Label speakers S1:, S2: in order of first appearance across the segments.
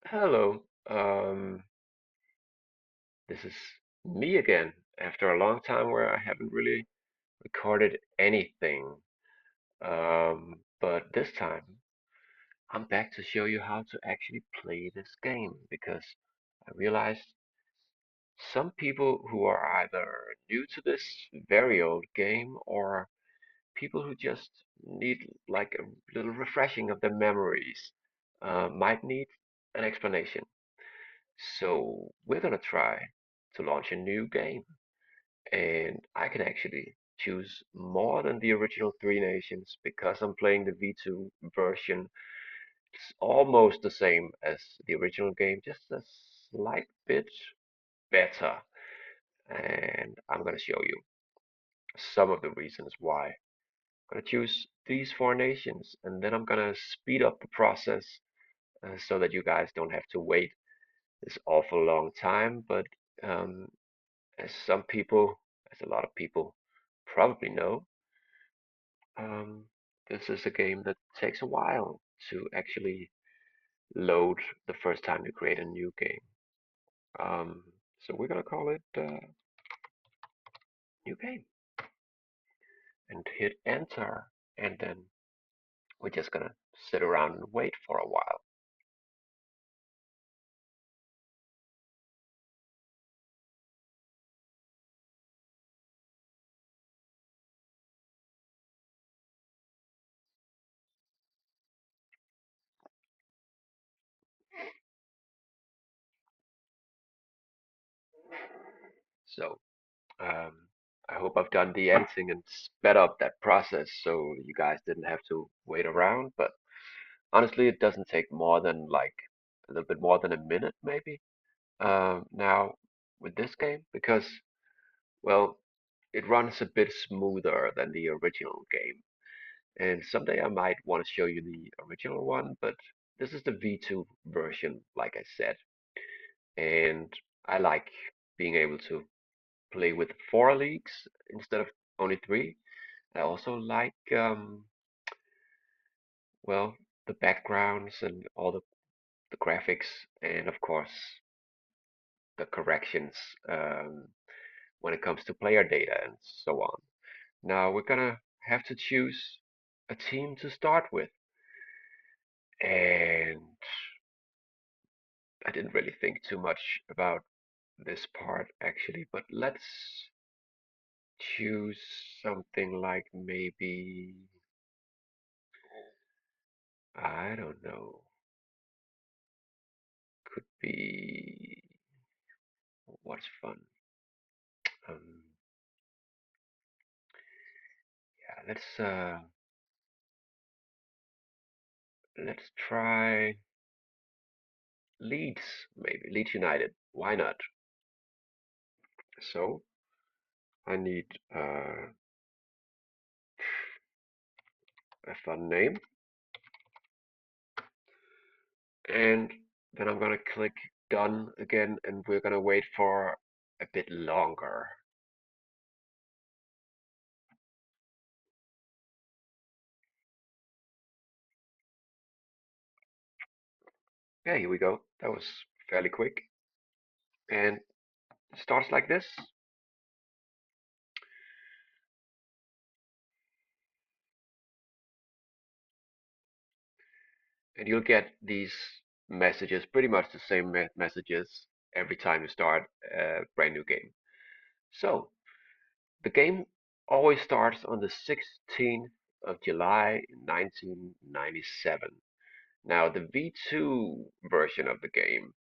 S1: Hello, this is me again after a long time where I haven't really recorded anything. But this time I'm back to show you how to actually play this game because I realized some people who are either new to this very old game or people who just need like a little refreshing of their memories might need an explanation. So we're gonna try to launch a new game, and I can actually choose more than the original Three Nations because I'm playing the V2 version. It's almost the same as the original game, just a slight bit better. And I'm gonna show you some of the reasons why. I'm gonna choose these four nations, and then I'm gonna speed up the process so that you guys don't have to wait this awful long time. But um, as some people, as a lot of people probably know, um, this is a game that takes a while to actually load the first time you create a new game. Um, so we're gonna call it new game and hit enter, and then we're just gonna sit around and wait for a while. So um, I hope I've done the editing and sped up that process so you guys didn't have to wait around. But honestly, it doesn't take more than like a little bit more than a minute, maybe. Now with this game, because well, it runs a bit smoother than the original game. And someday I might want to show you the original one, but this is the V2 version, like I said. And I like being able to play with four leagues instead of only three. I also like, well, the backgrounds and all the graphics, and of course, the corrections um, when it comes to player data and so on. Now we're gonna have to choose a team to start with. And I didn't really think too much about this part actually, but let's choose something like maybe, I don't know, could be, what's fun? Um, yeah, let's try Leeds, maybe Leeds United. Why not? So I need a fun name, and then I'm gonna click done again, and we're gonna wait for a bit longer. Yeah, here we go. That was fairly quick. And it starts like this. And you'll get these messages, pretty much the same messages every time you start a brand new game. So the game always starts on the 16th of July 1997. Now the V2 version of the game,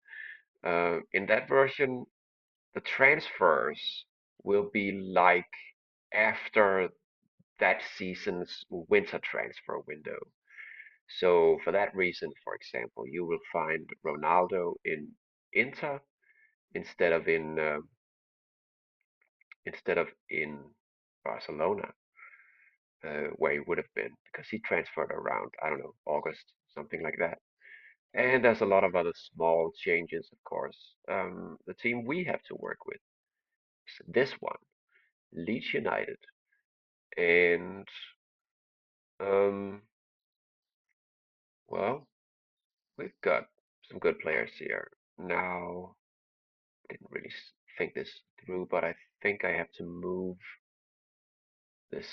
S1: in that version, the transfers will be like after that season's winter transfer window. So for that reason, for example, you will find Ronaldo in Inter instead of in Barcelona, where he would have been because he transferred around, I don't know, August, something like that. And there's a lot of other small changes, of course. The team we have to work with is this one, Leeds United, and um, well, we've got some good players here. Now, didn't really think this through, but I think I have to move this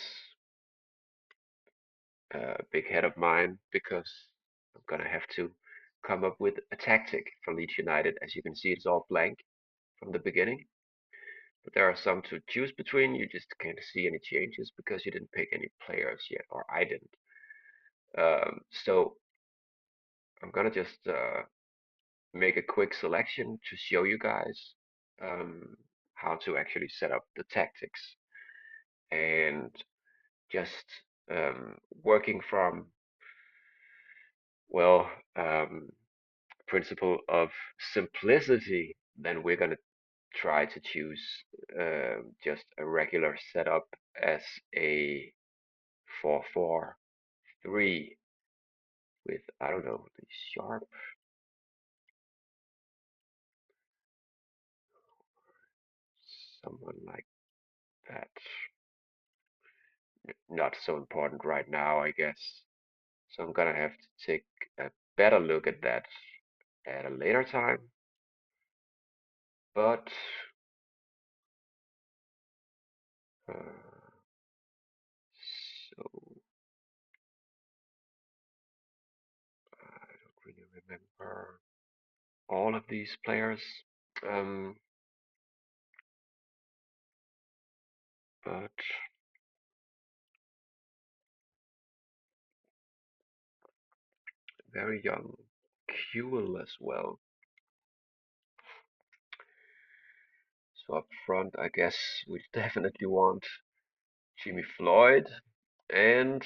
S1: big head of mine because I'm gonna have to come up with a tactic for Leeds United. As you can see, it's all blank from the beginning, but there are some to choose between. You just can't see any changes because you didn't pick any players yet, or I didn't. So I'm gonna just make a quick selection to show you guys um, how to actually set up the tactics and just working from, well, principle of simplicity, then we're going to try to choose just a regular setup as a 4-4-3 with, I don't know, the sharp, someone like that. Not so important right now, I guess. So I'm gonna have to take a better look at that at a later time. But uh, so I don't really remember all of these players. Um, but very young. Kewell as well. So up front, I guess we definitely want Jimmy Floyd and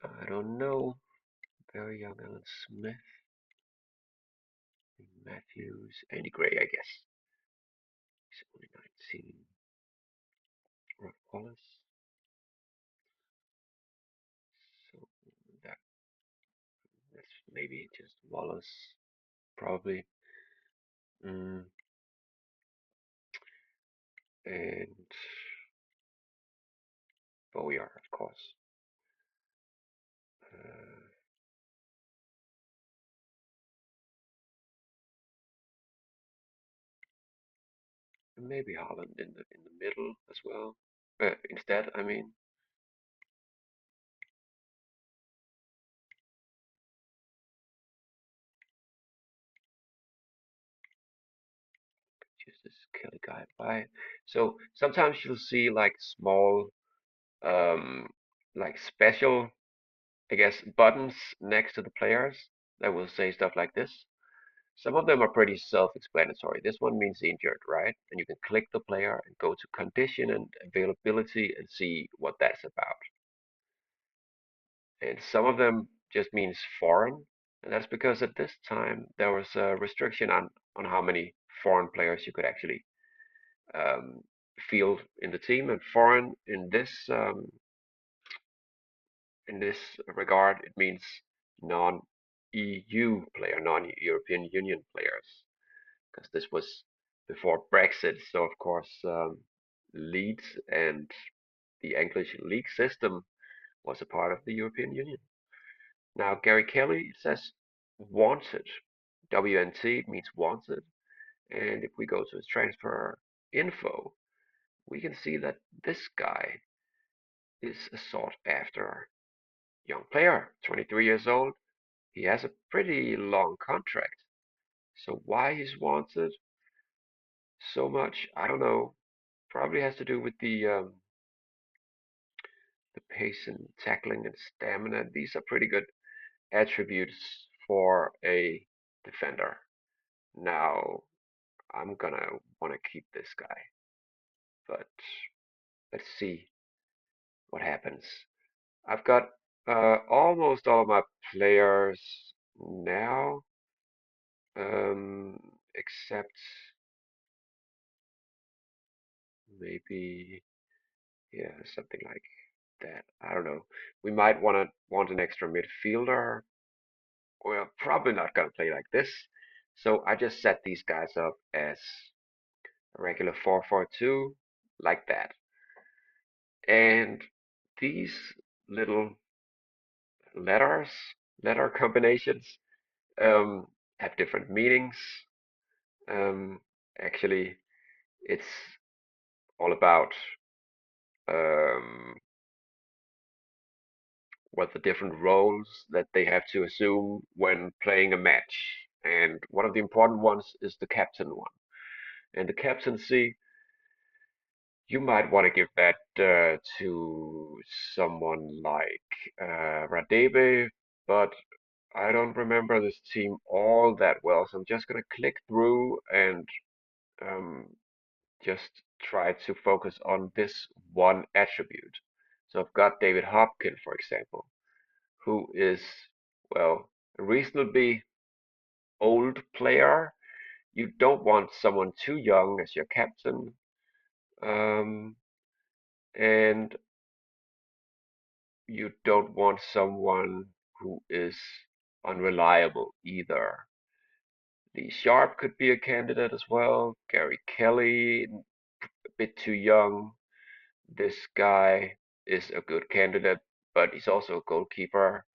S1: I don't know, very young Alan Smith, Matthews, Andy Gray, I guess. He's only 19. Rod Wallace. So that that's maybe just Wallace, probably. Mm, and Bowyar, of course. Uh, maybe Holland in the middle as well. Instead, I mean, just this Kelly guy by. So sometimes you'll see like small, um, like special, I guess, buttons next to the players that will say stuff like this. Some of them are pretty self-explanatory. This one means injured, right? And you can click the player and go to condition and availability and see what that's about. And some of them just means foreign, and that's because at this time there was a restriction on how many foreign players you could actually um, field in the team. And foreign in this regard, it means non-EU player, non-European Union players, because this was before Brexit. So of course, Leeds and the English league system was a part of the European Union. Now, Gary Kelly says wanted. WNT means wanted. And if we go to his transfer info, we can see that this guy is a sought after young player, 23 years old. He has a pretty long contract. So why he's wanted so much, I don't know. Probably has to do with the pace and tackling and stamina. These are pretty good attributes for a defender. Now, I'm gonna want to keep this guy, but let's see what happens. I've got almost all of my players now, except maybe, yeah, something like that. I don't know. We might want an extra midfielder. We're probably not gonna play like this. So I just set these guys up as a regular 4-4-2, like that. And these little letters, letter combinations, um, have different meanings. Um, Actually, it's all about um, what the different roles that they have to assume when playing a match. And one of the important ones is the captain one. And the captaincy, you might want to give that to someone like Radebe, but I don't remember this team all that well, so I'm just gonna click through and um, just try to focus on this one attribute. So I've got David Hopkin, for example, who is, well, a reasonably old player. You don't want someone too young as your captain, um, and you don't want someone who is unreliable either. Lee Sharp could be a candidate as well. Gary Kelly, a bit too young. This guy is a good candidate, but he's also a goalkeeper.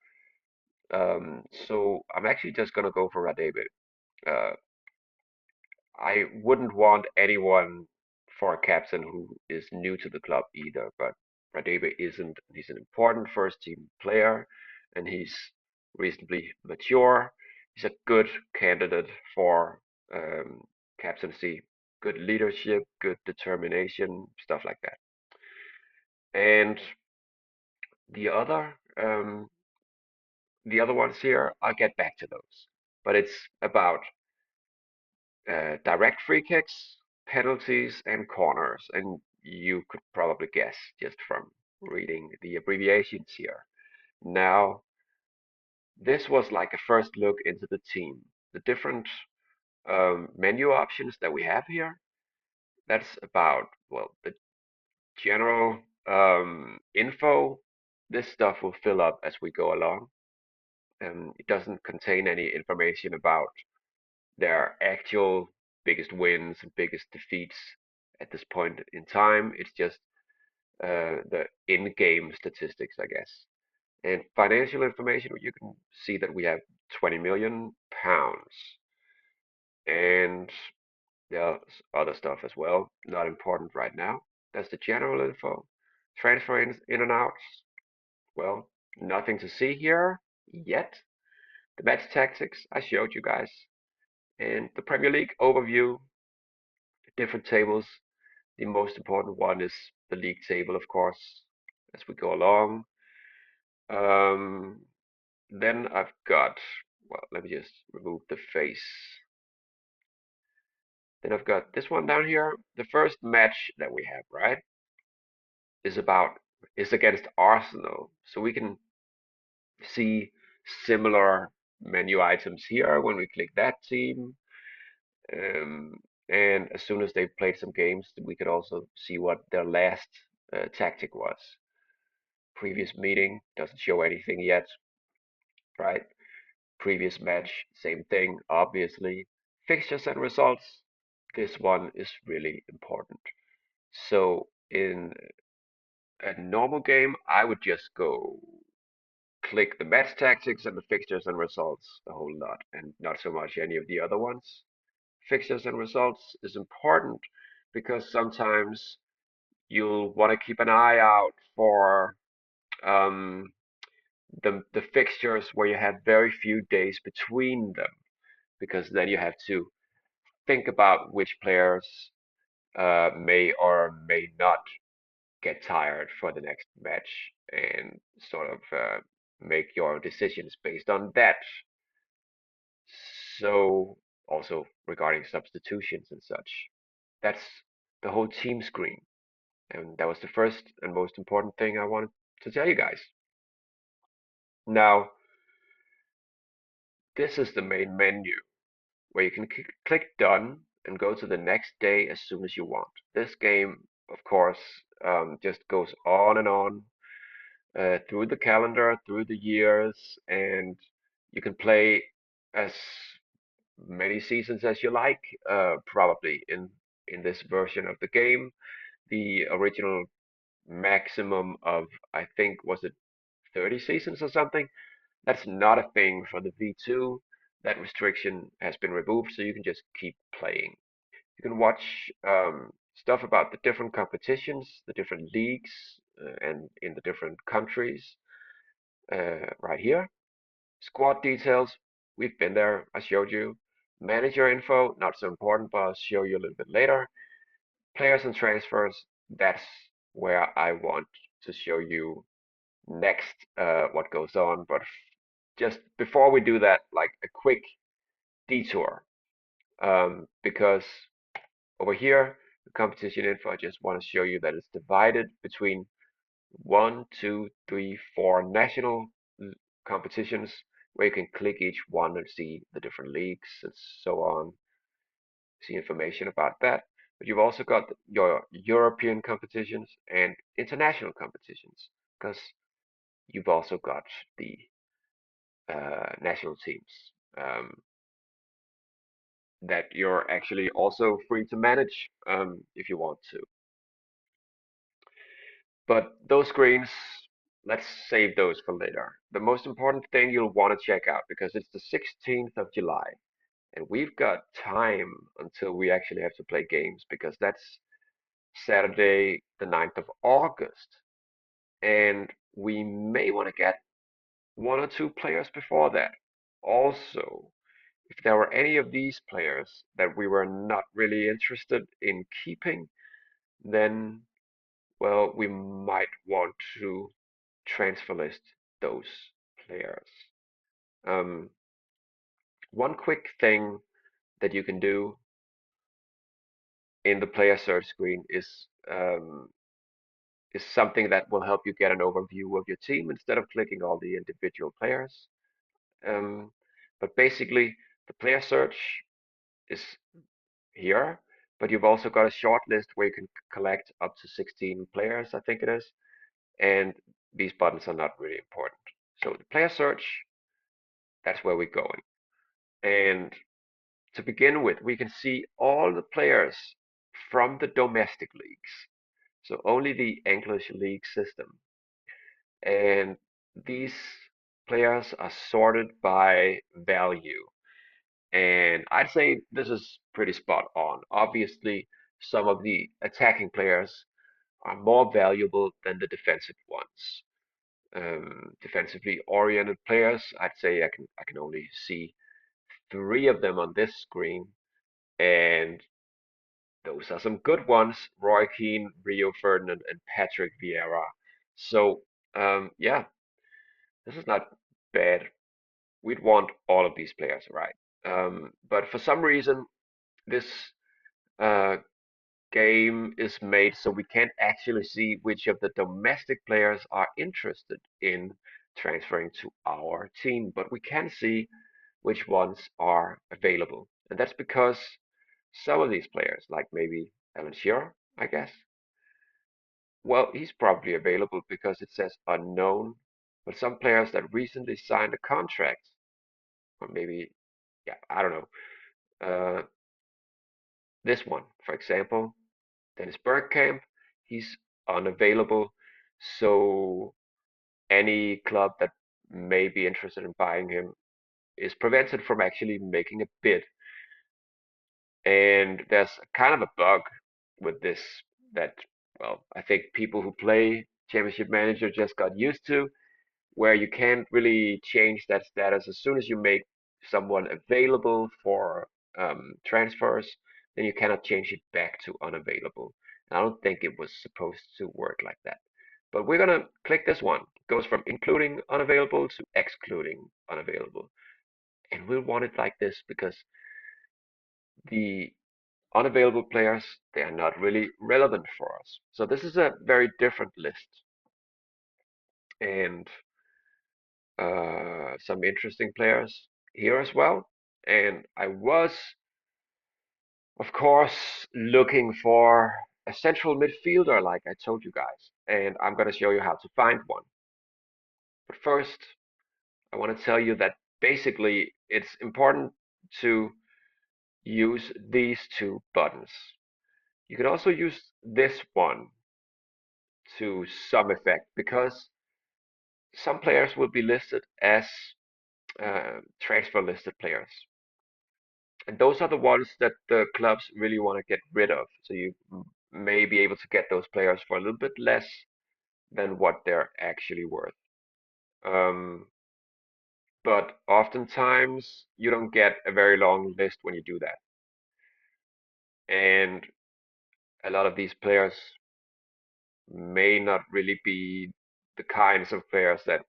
S1: So I'm actually just gonna go for Radebe. Uh, I wouldn't want anyone for a captain who is new to the club either, but Radebe isn't. He's an important first team player and he's reasonably mature. He's a good candidate for um, captaincy, good leadership, good determination, stuff like that. And the other the other ones here, I'll get back to those. But it's about direct free kicks, penalties, and corners. And you could probably guess just from reading the abbreviations here. Now, this was like a first look into the team. The different menu options that we have here, that's about, well, the general info. This stuff will fill up as we go along. It doesn't contain any information about their actual biggest wins and biggest defeats at this point in time. It's just the in-game statistics, I guess. And financial information, you can see that we have 20 million pounds. And there's other stuff as well, not important right now. That's the general info. Transfer in and outs, well, nothing to see here yet. The match tactics I showed you guys. And the Premier League overview, different tables. The most important one is the league table, of course, as we go along. Um, then I've got, well, let me just remove the face. Then I've got this one down here. The first match that we have, right, is about is against Arsenal. So we can see similar menu items here when we click that team. Um, and as soon as they've played some games, we could also see what their last tactic was. Previous meeting doesn't show anything yet, right? Previous match, same thing, obviously. Fixtures and results, this one is really important. So in a normal game, I would just go click the match tactics and the fixtures and results a whole lot, and not so much any of the other ones. Fixtures and results is important because sometimes you'll want to keep an eye out for um, the fixtures where you have very few days between them, because then you have to think about which players may or may not get tired for the next match and sort of make your decisions based on that. So also regarding substitutions and such, that's the whole team screen. And that was the first and most important thing I wanted to tell you guys. Now, this is the main menu where you can click done and go to the next day as soon as you want. This game, of course, just goes on and on through the calendar, through the years, and you can play as many seasons as you like, probably in this version of the game. The original maximum of, I think, was it 30 seasons or something? That's not a thing for the V2. that restriction has been removed, so you can just keep playing. You can watch stuff about the different competitions, the different leagues, and in the different countries right here. Squad details, we've been there, I showed you. Manager info, not so important, but I'll show you a little bit later. Players and transfers, that's where I want to show you next what goes on. But just before we do that, like a quick detour, because over here, the competition info, I just want to show you that it's divided between one, two, three, four national competitions where you can click each one and see the different leagues and so on, see information about that. But you've also got your European competitions and international competitions because you've also got the national teams that you're actually also free to manage if you want to. But those screens, let's save those for later. The most important thing you'll want to check out because it's the 16th of July and we've got time until we actually have to play games because that's Saturday, the 9th of August. And we may want to get one or two players before that. Also, if there were any of these players that we were not really interested in keeping, then, well, we might want to transfer list those players. Um, One quick thing that you can do in the player search screen is something that will help you get an overview of your team instead of clicking all the individual players. Um, but basically, the player search is here, but you've also got a short list where you can collect up to 16 players, I think it is, and these buttons are not really important. So the player search, that's where we're going. And to begin with, we can see all the players from the domestic leagues, so only the English league system. And these players are sorted by value. And I'd say this is pretty spot on. Obviously, some of the attacking players are more valuable than the defensive ones. Defensively oriented players, I'd say I can only see three of them on this screen, and those are some good ones: Roy Keane, Rio Ferdinand, and Patrick Vieira. So yeah, this is not bad. We'd want all of these players, right? But for some reason, this uh, game is made so we can't actually see which of the domestic players are interested in transferring to our team, but we can see which ones are available. And that's because some of these players, like maybe Alan Shearer, I guess, well, he's probably available because it says unknown. But some players that recently signed a contract, or maybe, yeah, I don't know. This one, for example, Dennis Bergkamp, he's unavailable. So any club that may be interested in buying him is prevented from actually making a bid. And there's kind of a bug with this that, well, I think people who play Championship Manager just got used to, where you can't really change that status as soon as you make someone available for transfers, then you cannot change it back to unavailable. And I don't think it was supposed to work like that. But we're gonna click this one. It goes from including unavailable to excluding unavailable. And we'll want it like this because the unavailable players, they are not really relevant for us. So this is a very different list. And some interesting players here as well. And I was, of course, looking for a central midfielder, like I told you guys. And I'm going to show you how to find one. But first, I want to tell you that basically it's important to use these two buttons. You can also use this one to some effect because some players will be listed as transfer listed players. And those are the ones that the clubs really want to get rid of. So you may be able to get those players for a little bit less than what they're actually worth. Um, but oftentimes you don't get a very long list when you do that. And a lot of these players may not really be the kinds of players that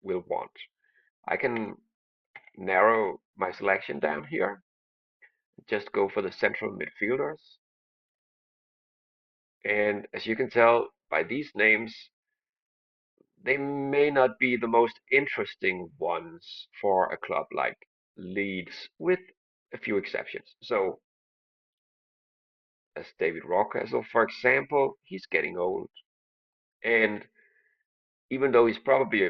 S1: we'll want. I can narrow my selection down here, just go for the central midfielders. And as you can tell by these names, they may not be the most interesting ones for a club like Leeds, with a few exceptions. So, as David Rocastle, for example, he's getting old. And even though he's probably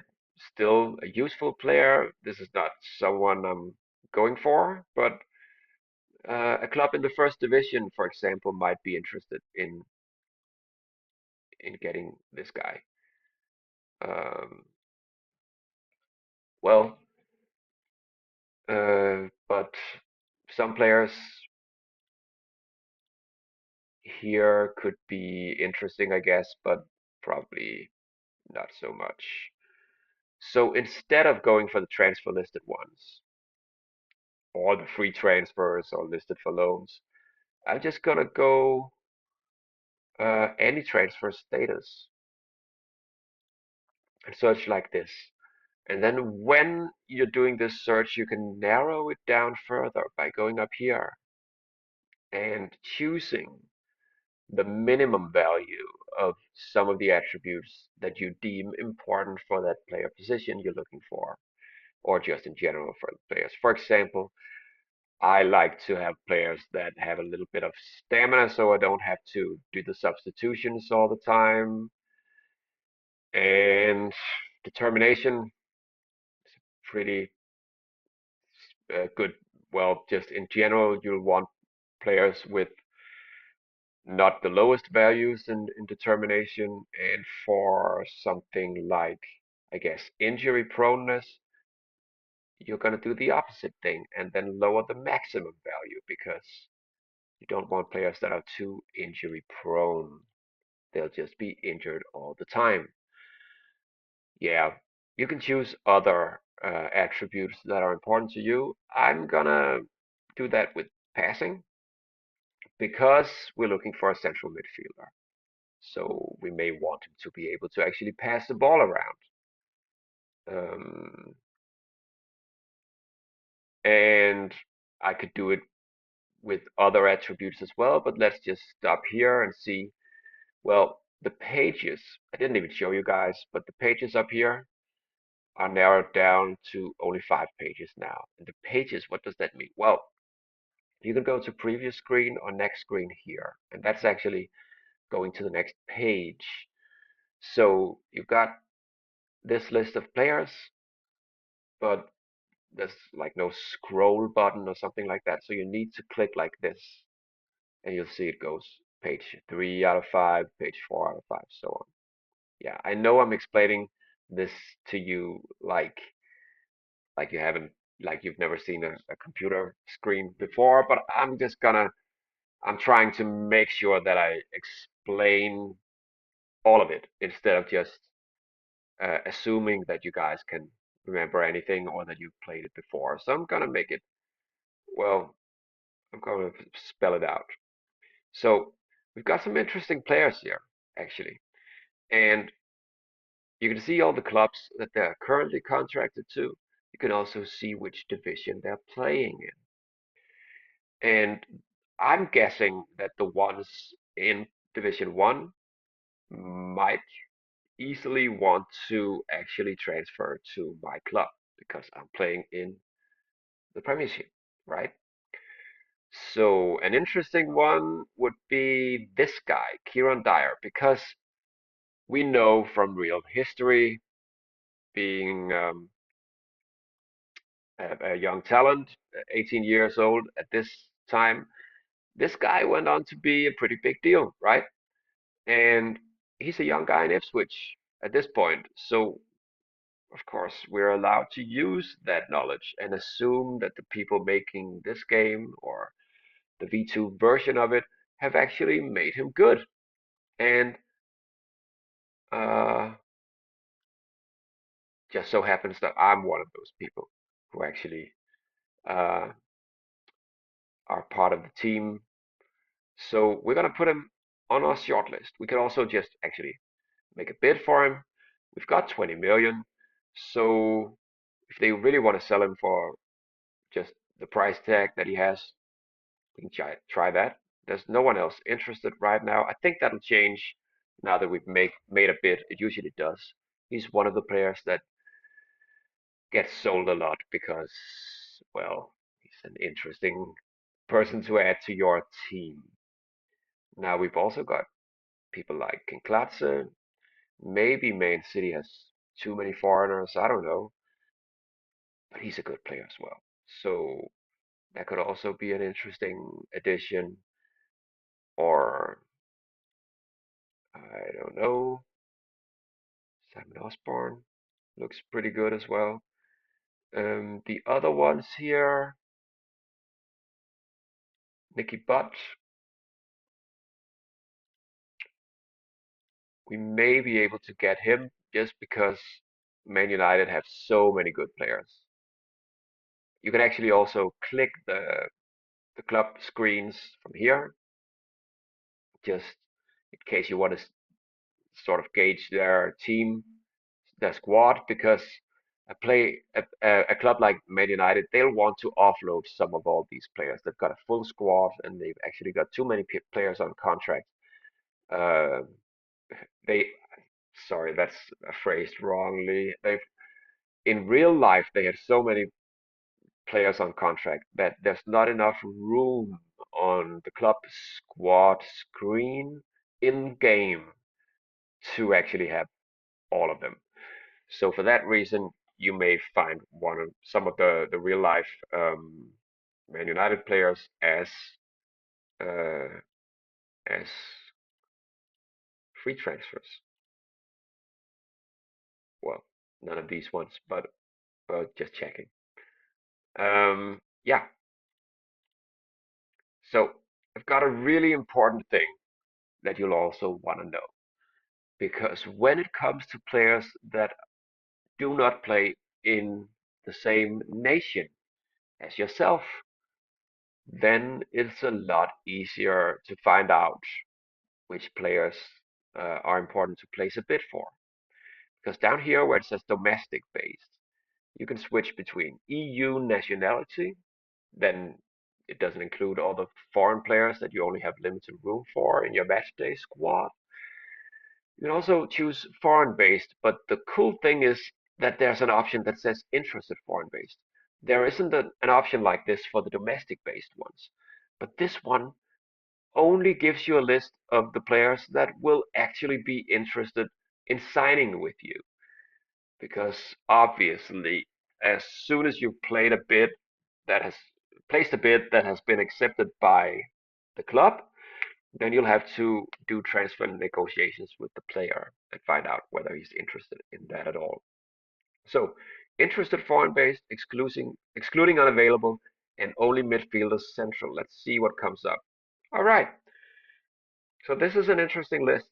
S1: still a useful player, this is not someone I'm going for. But a club in the first division, for example, might be interested in getting this guy. Um, well, but some players here could be interesting, I guess, but probably not so much. So instead of going for the transfer listed ones, or the free transfers or listed for loans, I'm just gonna go any transfer status and search like this. And then when you're doing this search, you can narrow it down further by going up here and choosing the minimum value of some of the attributes that you deem important for that player position you're looking for, or just in general for players. For example, I like to have players that have a little bit of stamina so I don't have to do the substitutions all the time. And determination, pretty good. Well, just in general, you'll want players with not the lowest values in determination. And for something like, I guess, injury proneness, you're going to do the opposite thing and then lower the maximum value because you don't want players that are too injury prone. They'll just be injured all the time. Yeah, you can choose other attributes that are important to you. I'm gonna do that with passing because we're looking for a central midfielder. So we may want him to be able to actually pass the ball around. Um, and I could do it with other attributes as well, but let's just stop here and see. Well, the pages, I didn't even show you guys, but the pages up here are narrowed down to only 5 pages now. And the pages, what does that mean? Well, you can go to previous screen or next screen here, and that's actually going to the next page. So you've got this list of players, but there's like no scroll button or something like that. So you need to click like this, and you'll see it goes page 3 out of 5, page 4 out of 5, so on. Yeah, I know I'm explaining this to you like you haven't like you've never seen a computer screen before, but I'm trying to make sure that I explain all of it instead of just assuming that you guys can remember anything or that you've played it before. So I'm gonna make it, well, I'm gonna spell it out. So we've got some interesting players here, actually. And you can see all the clubs that they're currently contracted to. You can also see which division they're playing in. And I'm guessing that the ones in Division 1 might easily want to actually transfer to my club because I'm playing in the Premiership, right? So an interesting one would be this guy, Kieran Dyer, because we know from real history, being a young talent, 18 years old at this time, this guy went on to be a pretty big deal, right? And he's a young guy in Ipswich at this point. So of course, we're allowed to use that knowledge and assume that the people making this game or the V2 version of it have actually made him good. And uh, just so happens that I'm one of those people who actually uh, are part of the team. So we're gonna put him on our shortlist. We could also just actually make a bid for him. We've got 20 million. So if they really want to sell him for just the price tag that he has, we can try that. There's no one else interested right now. I think that'll change now that we've made a bid. It usually does. He's one of the players that gets sold a lot because, well, he's an interesting person to add to your team. Now we've also got people like Kinkladze. Maybe Man City has too many foreigners. I don't know, but he's a good player as well. So that could also be an interesting addition. Or I don't know, Simon Osborne looks pretty good as well. The other ones here, Nicky Butt, we may be able to get him just because Man United have so many good players. You can actually also click the club screens from here, just in case you want to sort of gauge their team, their squad, because a club like Man United, they'll want to offload some of all these players. They've got a full squad and they've actually got too many players on contract. Uh, they, sorry, that's phrased wrongly. They've in real life they have so many players on contract that there's not enough room on the club squad screen in game to actually have all of them. So for that reason, you may find one of some of the real life Man United players uh, as free transfers. Well, none of these ones, but just checking. Yeah. So I've got a really important thing that you'll also want to know because when it comes to players that do not play in the same nation as yourself, then it's a lot easier to find out which players are important to place a bid for. Because down here where it says domestic based, you can switch between EU nationality, then it doesn't include all the foreign players that you only have limited room for in your matchday squad. You can also choose foreign based, but the cool thing is that there's an option that says interested foreign based. There isn't an option like this for the domestic based ones, but this one only gives you a list of the players that will actually be interested in signing with you. Because obviously, as soon as you've played a bid that has placed a bid that has been accepted by the club, then you'll have to do transfer negotiations with the player and find out whether he's interested in that at all. So, interested foreign based, excluding unavailable, and only midfielders central. Let's see what comes up. All right. So this is an interesting list.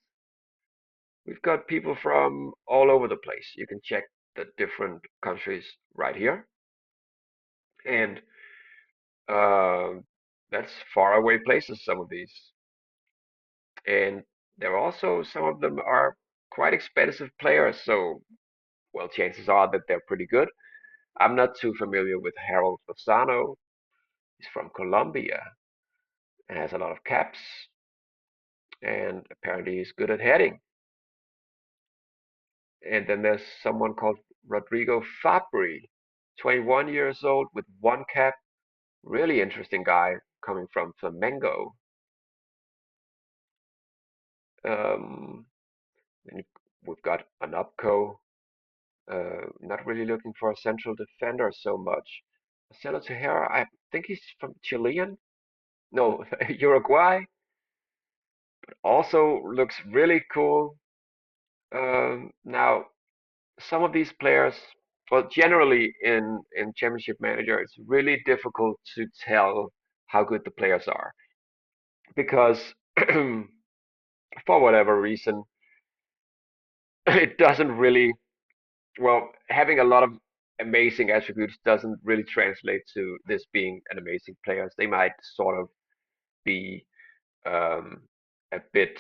S1: We've got people from all over the place. You can check the different countries right here. And uh, that's far away places, some of these. And there are also, some of them are quite expensive players. So, well, chances are that they're pretty good. I'm not too familiar with Harold Lozano. He's from Colombia and has a lot of caps. And apparently he's good at heading. And then there's someone called Rodrigo Fabri, 21 years old with one cap. Really interesting guy coming from Flamengo. Um, and we've got an Upco. Not really looking for a central defender so much. Marcelo Tejera, I think he's from Chilean. No, Uruguay. Also looks really cool. Now, some of these players, well, generally in Championship Manager, it's really difficult to tell how good the players are because for whatever reason, it doesn't really, well, having a lot of amazing attributes doesn't really translate to this being an amazing player. They might sort of be um, a bit,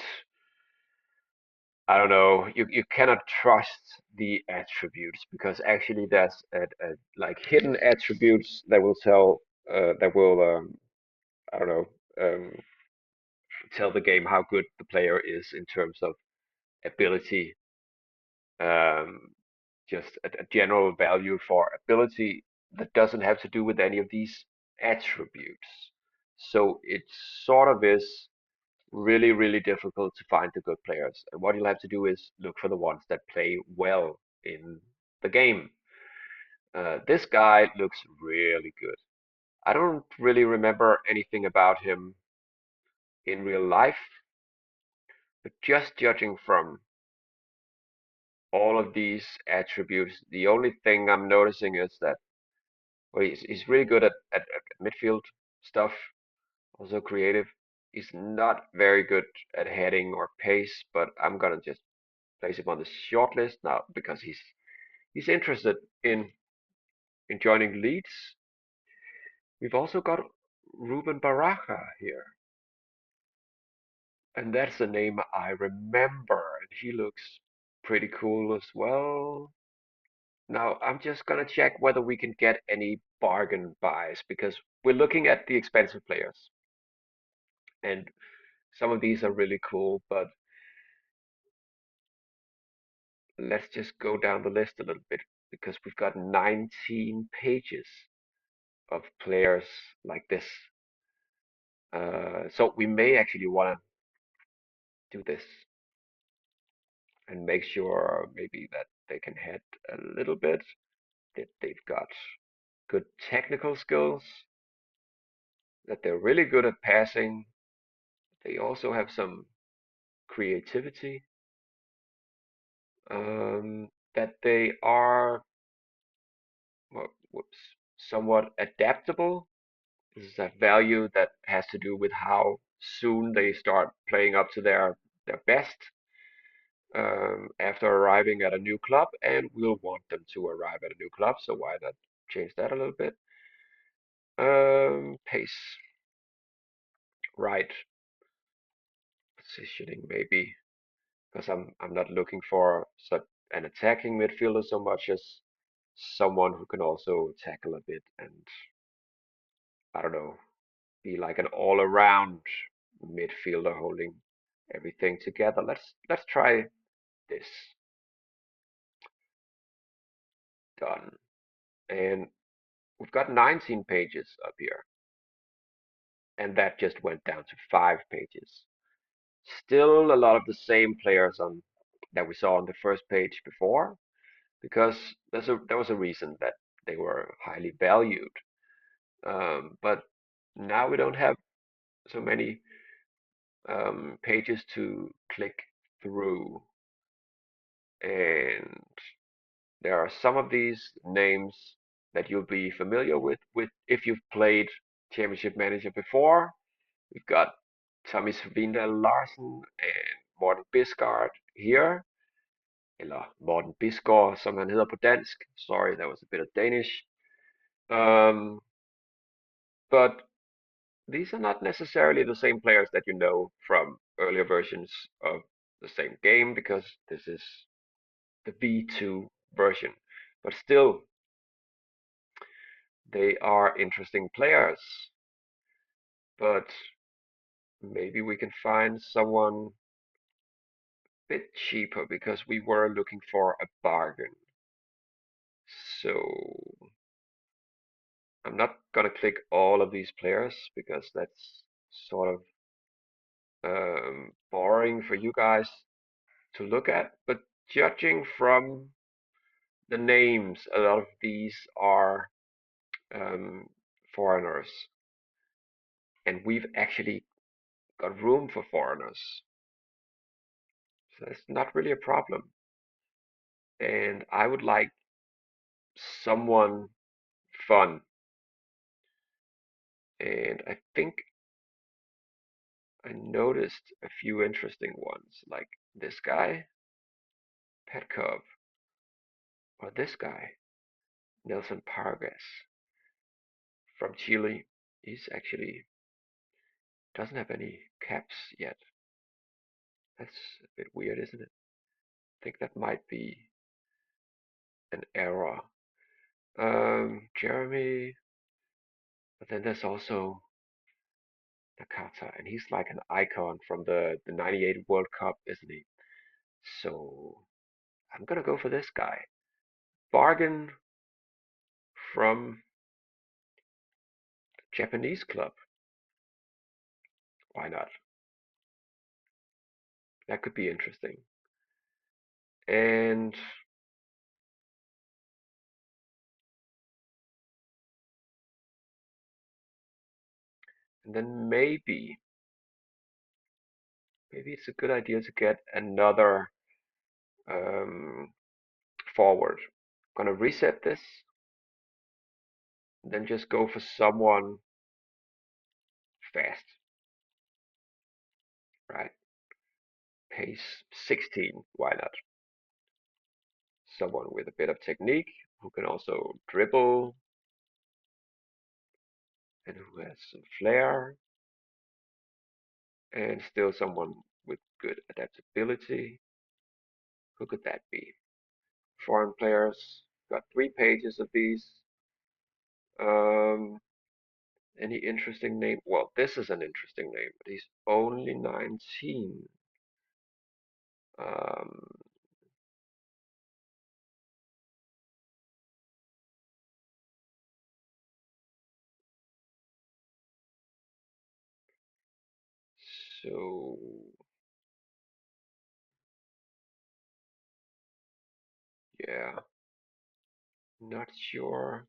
S1: I don't know, you cannot trust the attributes because actually there's like hidden attributes that will I don't know, um, tell the game how good the player is in terms of ability, um, just a general value for ability that doesn't have to do with any of these attributes. So it sort of is really, really difficult to find the good players. And what you'll have to do is look for the ones that play well in the game. This guy looks really good. I don't really remember anything about him in real life, but just judging from all of these attributes, the only thing I'm noticing is that well, he's really good at midfield stuff, also creative. He's not very good at heading or pace, but I'm gonna just place him on the short list now because he's interested in joining Leeds. We've also got Ruben Baraja here, and that's a name I remember, and he looks pretty cool as well. Now I'm just gonna check whether we can get any bargain buys because we're looking at the expensive players, and some of these are really cool, but let's just go down the list a little bit because we've got 19 pages of players like this. So we may actually want to do this and make sure maybe that they can head a little bit, that they've got good technical skills, that they're really good at passing. They also have some creativity, that they are, well, whoops, somewhat adaptable. This is a value that has to do with how soon they start playing up to their best after arriving at a new club, and we'll want them to arrive at a new club. So why not change that a little bit? Pace, right, positioning maybe, because I'm not looking for such an attacking midfielder so much as someone who can also tackle a bit and I don't know, be like an all-around midfielder holding everything together. Let's try this. Done. And we've got 19 pages up here, and that just went down to 5 pages. Still a lot of the same players on that we saw on the first page before, because there was a reason that they were highly valued. But now we don't have so many pages to click through, and there are some of these names that you'll be familiar with if you've played Championship Manager before. We've got Tommy Svindal Larsen and Morten Bisgaard here, eller Morten Bisgaard, som han hedder på dansk. Sorry, that was a bit of Danish. Um, but these are not necessarily the same players that you know from earlier versions of the same game because this is the V2 version. But still, they are interesting players. But maybe we can find someone a bit cheaper because we were looking for a bargain. So I'm not gonna click all of these players because that's sort of boring for you guys to look at. But judging from the names, a lot of these are um, foreigners, and we've actually got room for foreigners, so it's not really a problem. and I would like someone fun. And I think I noticed a few interesting ones, like this guy, Petkov, or this guy, Nelson Pargas from Chile. He's actually doesn't have any caps yet. That's a bit weird, isn't it? I think that might be an error. Jeremy, but then there's also Nakata, and he's like an icon from the '98 World Cup, isn't he? So I'm gonna go for this guy. Bargain from a Japanese club. Why not? That could be interesting. And then maybe it's a good idea to get another um, forward. Gonna reset this, then just go for someone fast, right? Pace 16, why not? Someone with a bit of technique who can also dribble and who has some flair, and still someone with good adaptability. Who could that be? Foreign players. Got 3 pages of these. Um, any interesting name? Well, this is an interesting name, but he's only 19. Um, so yeah, not sure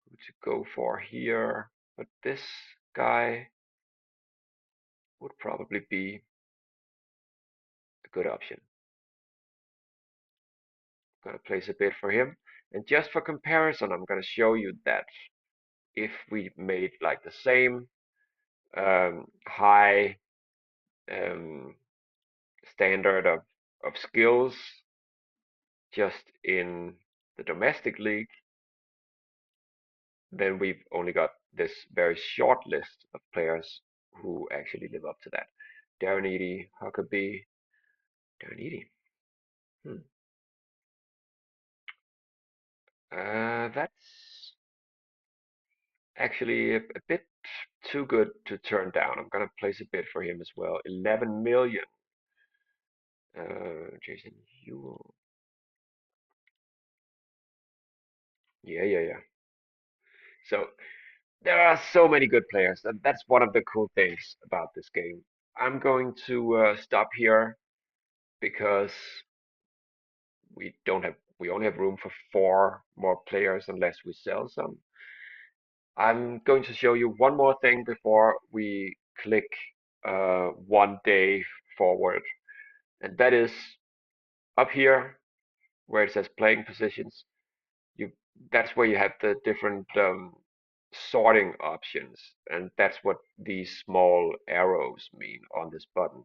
S1: who to go for here, but this guy would probably be a good option. I'm gonna place a bid for him, and just for comparison, I'm gonna show you that if we made like the same high um, standard of skills just in the domestic league, then we've only got this very short list of players who actually live up to that. Darren Eady, Huckabee, Darren Eady. Hmm. That's actually a bit too good to turn down. I'm gonna place a bid for him as well. 11 million. Jason Ewell. Yeah, yeah, yeah. So there are so many good players. That's one of the cool things about this game. I'm going to stop here because we only have room for 4 more players unless we sell some. I'm going to show you one more thing before we click one day forward, and that is up here where it says playing positions. You That's where you have the different sorting options, and that's what these small arrows mean on this button,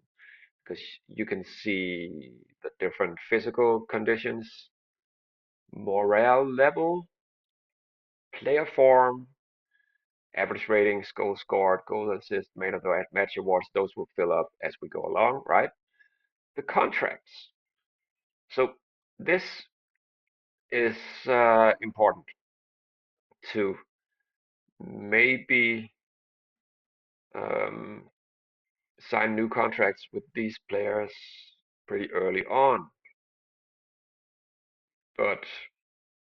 S1: because you can see the different physical conditions, morale level, player form, average ratings, goals scored, goals assist, man of the match awards. Those will fill up as we go along, right? The contracts. So this is important to maybe um, sign new contracts with these players pretty early on, but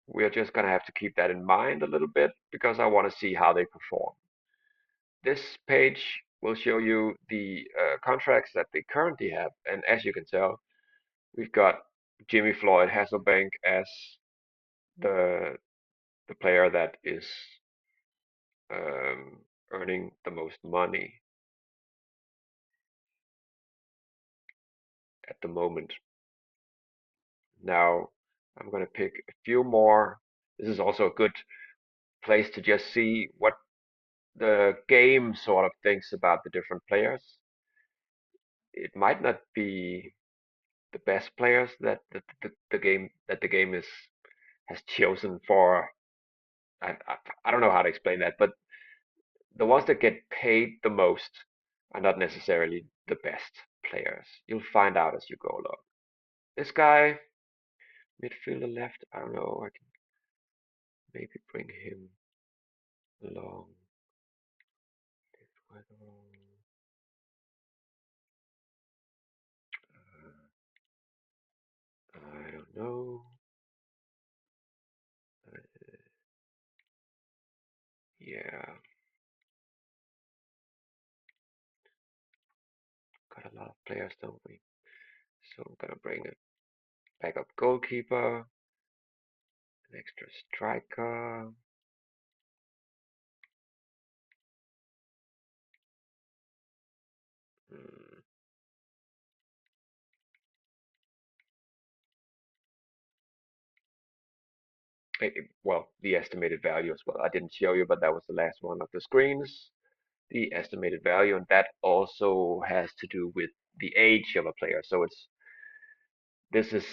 S1: we're just going to have to keep that in mind a little bit because I want to see how they perform. This page will show you the contracts that they currently have, and as you can tell, we've got Jimmy Floyd Hasselbank as the the player that is earning the most money at the moment. Now, I'm gonna pick a few more. This is also a good place to just see what the game sort of thinks about the different players. It might not be the best players that the game is has chosen for. I don't know how to explain that, but the ones that get paid the most are not necessarily the best players. You'll find out as you go along. This guy, midfielder left, I don't know, I can maybe bring him along. I don't know. Uh, yeah, got a lot of players, don't we? So I'm gonna bring a backup goalkeeper, an extra striker. Mm, well, the estimated value as well. I didn't show you, but that was the last one of the screens. The estimated value, and that also has to do with the age of a player. So this is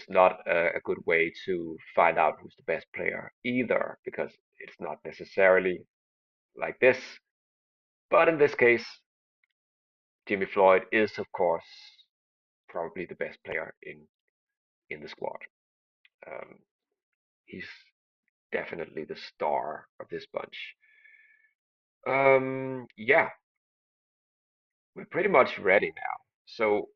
S1: not a good way to find out who's the best player either, because it's not necessarily like this. But in this case, Jimmy Floyd is of course probably the best player in the squad. Um, he's definitely the star of this bunch. Yeah, we're pretty much ready now. So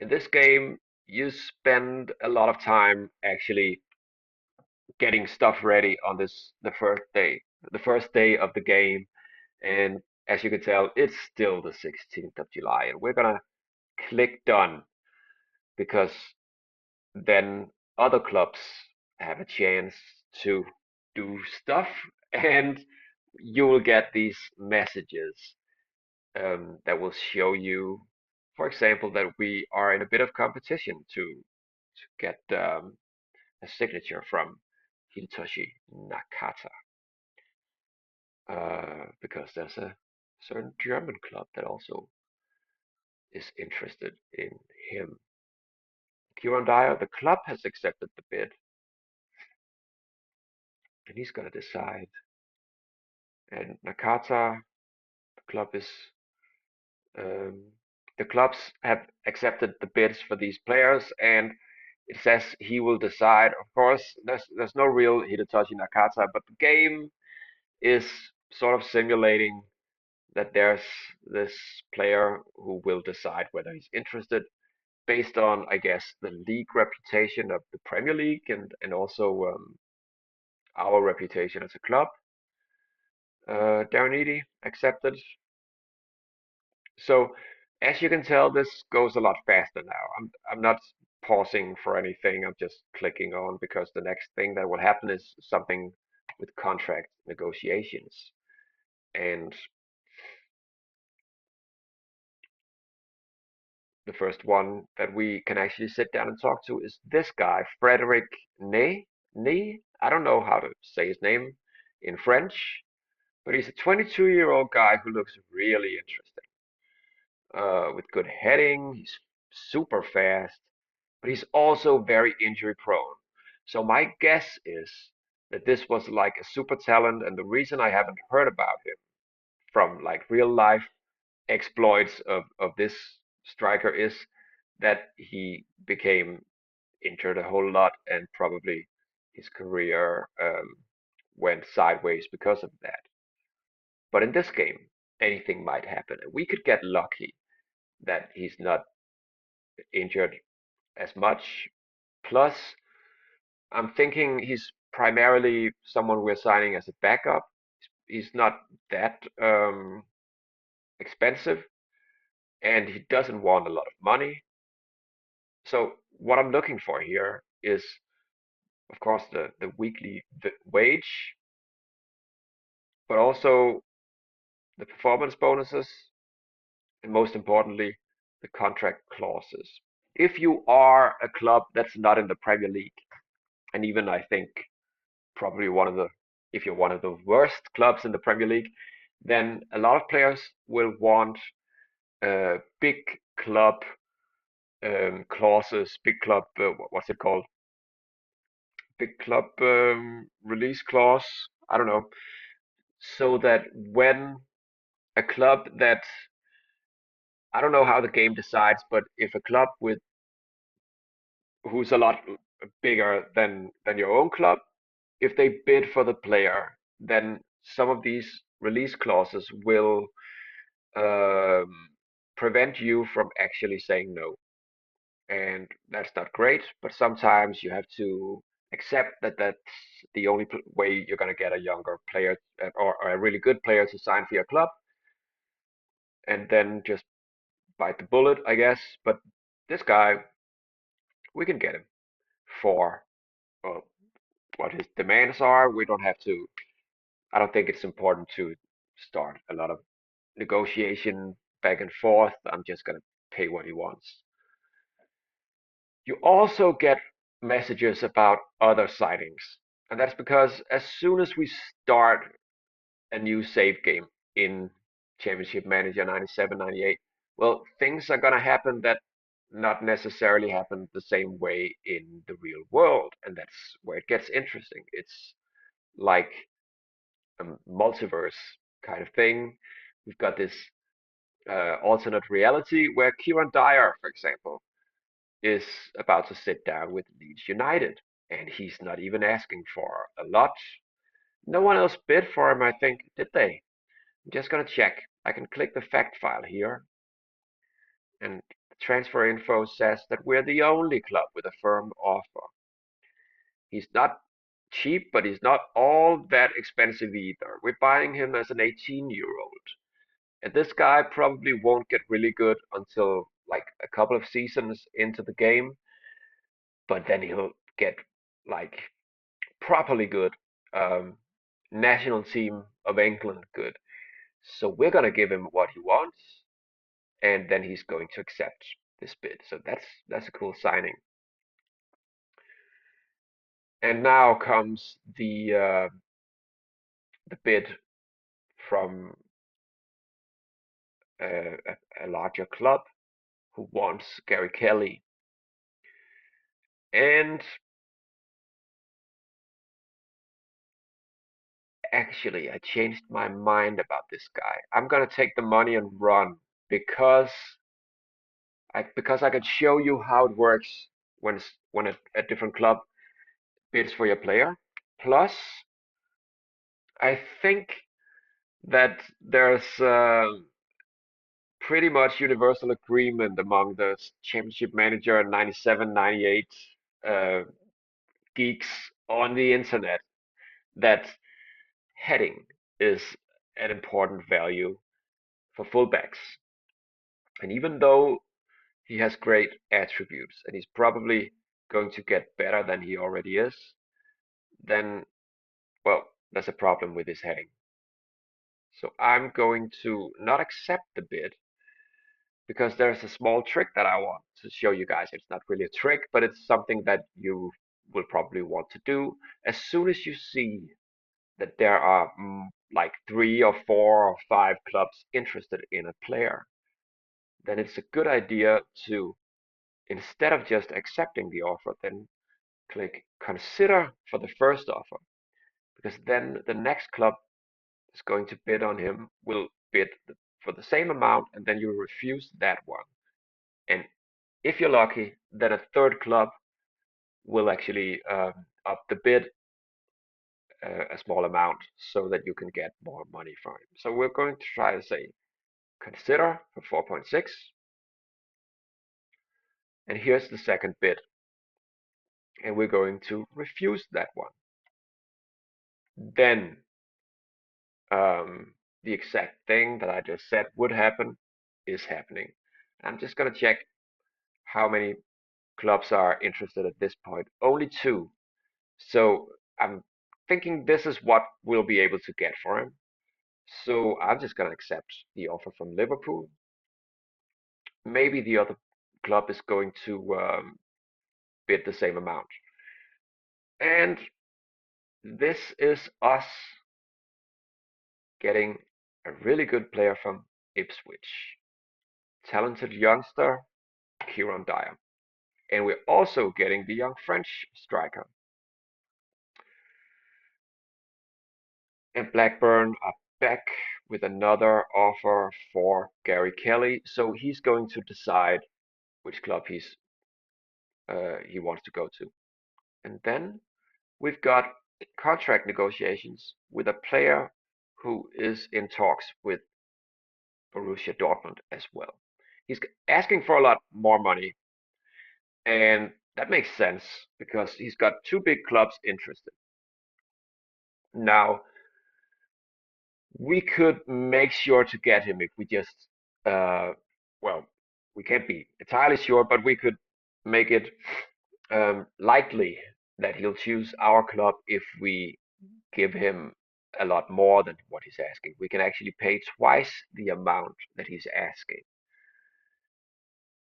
S1: in this game, you spend a lot of time actually getting stuff ready on the first day of the game. And as you can tell, it's still the 16th of July, and we're gonna click done because then other clubs have a chance to do stuff, and you will get these messages that will show you, for example, that we are in a bit of competition to get a signature from Hitoshi Nakata, because there's a certain German club that also is interested in him. Kieran Dyer, the club has accepted the bid, and he's going to decide. And Nakata, the club is um, the clubs have accepted the bids for these players, and it says he will decide. Of course, there's no real Hidetoshi Nakata, but the game is sort of simulating that there's this player who will decide whether he's interested based on, I guess, the league reputation of the Premier League and also our reputation as a club. Darren Eady accepted. So as you can tell, this goes a lot faster now. I'm not pausing for anything. I'm just clicking on because the next thing that will happen is something with contract negotiations. And the first one that we can actually sit down and talk to is this guy, Frederick Ney. Ney? I don't know how to say his name in French, but he's a 22-year-old guy who looks really interesting. With good heading, he's super fast, but he's also very injury prone. So my guess is that this was like a super talent, and the reason I haven't heard about him from like real life exploits of this striker is that he became injured a whole lot and probably his career went sideways because of that. But in this game, anything might happen, and we could get lucky that he's not injured as much. Plus, I'm thinking he's primarily someone we're signing as a backup. He's not that expensive, and he doesn't want a lot of money. So what I'm looking for here is, of course, the weekly wage, but also the performance bonuses, and most importantly, the contract clauses. If you are a club that's not in the Premier League, and even I think probably one of the if you're one of the worst clubs in the Premier League, then a lot of players will want big club clauses, big club what's it called? Big club release clause. I don't know. So that when a club that I don't know how the game decides, but if a club with who's a lot bigger than your own club, if they bid for the player, then some of these release clauses will um, prevent you from actually saying no. And that's not great, but sometimes you have to accept that that's the only way you're going to get a younger player or a really good player to sign for your club, and then just bite the bullet, I guess. But this guy, we can get him for uh, what his demands are. We don't have to, I don't think it's important to start a lot of negotiation back and forth. I'm just going to pay what he wants. You also get messages about other sightings. And that's because as soon as we start a new save game in Championship Manager 97, 98, well, things are going to happen that not necessarily happen the same way in the real world. And that's where it gets interesting. It's like a multiverse kind of thing. We've got this alternate reality where Kieran Dyer, for example, is about to sit down with Leeds United, and he's not even asking for a lot. No one else bid for him, I think, did they? I'm just gonna check. I can click the fact file here, and transfer info says that we're the only club with a firm offer. He's not cheap, but he's not all that expensive either. We're buying him as an 18-year-old. And this guy probably won't get really good until like a couple of seasons into the game, but then he'll get like properly good, um, national team of England good. So we're gonna give him what he wants, and then he's going to accept this bid. So that's a cool signing. And now comes the bid from a larger club who wants Gary Kelly. And actually, I changed my mind about this guy. I'm gonna take the money and run because I can show you how it works when a different club bids for your player. Plus, I think that there's pretty much universal agreement among the Championship Manager 97, 98 uh, geeks on the internet that heading is an important value for fullbacks. And even though he has great attributes and he's probably going to get better than he already is, then, well, there's a problem with his heading. So I'm going to not accept the bid because there's a small trick that I want to show you guys. It's not really a trick, but it's something that you will probably want to do. As soon as you see that there are like 3 or 4 or 5 clubs interested in a player, then it's a good idea to, instead of just accepting the offer, then click consider for the first offer, because then the next club is going to bid on him will bid for the same amount, and then you refuse that one. And if you're lucky, then a third club will actually up the bid a small amount so that you can get more money from him. So we're going to try to say consider for 4.6, and here's the second bid, and we're going to refuse that one. Then the exact thing that I just said would happen is happening. I'm just going to check how many clubs are interested at this point. Only 2. So I'm thinking this is what we'll be able to get for him. So I'm just going to accept the offer from Liverpool. Maybe the other club is going to bid the same amount. And this is us getting a really good player from Ipswich. Talented youngster, Kieran Dyer. And we're also getting the young French striker. And Blackburn are back with another offer for Gary Kelly. So he's going to decide which club he wants to go to. And then we've got contract negotiations with a player who is in talks with Borussia Dortmund as well. He's asking for a lot more money, and that makes sense because he's got two big clubs interested. Now, we could make sure to get him if we just, uh, well, we can't be entirely sure, but we could make it likely that he'll choose our club if we give him a lot more than what he's asking. We can actually pay twice the amount that he's asking.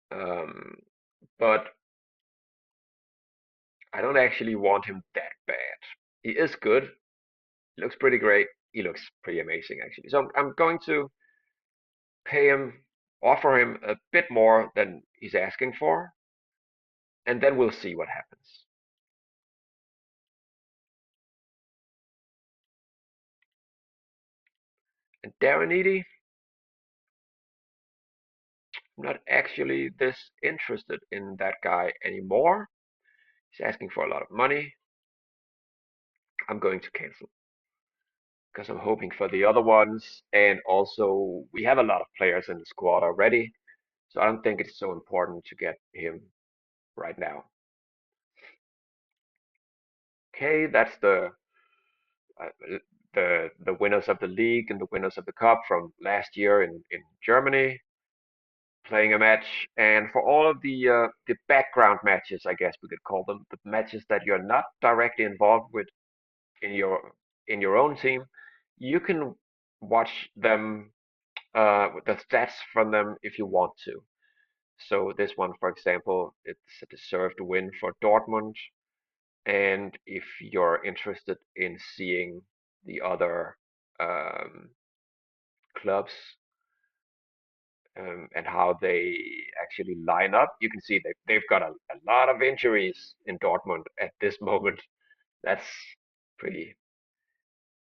S1: Um, but I don't actually want him that bad. He is good. He looks pretty great. He looks pretty amazing, actually. So I'm going to pay him, offer him a bit more than he's asking for, and then we'll see what happens. And Darren Eady, I'm not actually this interested in that guy anymore. He's asking for a lot of money. I'm going to cancel because I'm hoping for the other ones. And also, we have a lot of players in the squad already, so I don't think it's so important to get him right now. Okay, that's the winners of the league and the winners of the cup from last year in Germany playing a match. And for all of the background matches, I guess we could call them, the matches that you're not directly involved with in your own team, you can watch them the stats from them if you want to. So this one, for example, it's a deserved win for Dortmund. And if you're interested in seeing the other um, clubs and how they actually line up, you can see they've got a lot of injuries in Dortmund at this moment. That's pretty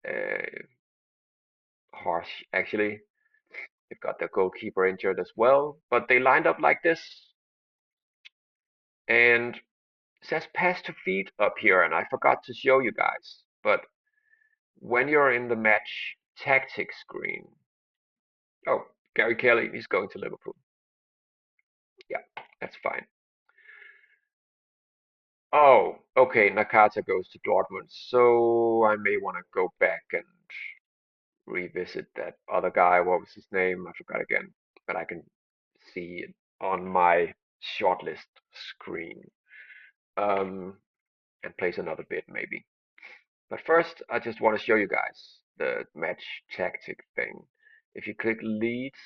S1: uh, harsh, actually. They've got their goalkeeper injured as well, but they lined up like this, and it says pass to feet up here, and I forgot to show you guys. But when you're in the match tactics screen, oh, Gary Kelly, he's going to Liverpool. Yeah, that's fine. Oh, okay, Nakata goes to Dortmund, so I may want to go back and revisit that other guy. What was his name? I forgot again, but I can see it on my shortlist screen. Um, and place another bid maybe. But first, I just want to show you guys the match tactic thing. If you click leads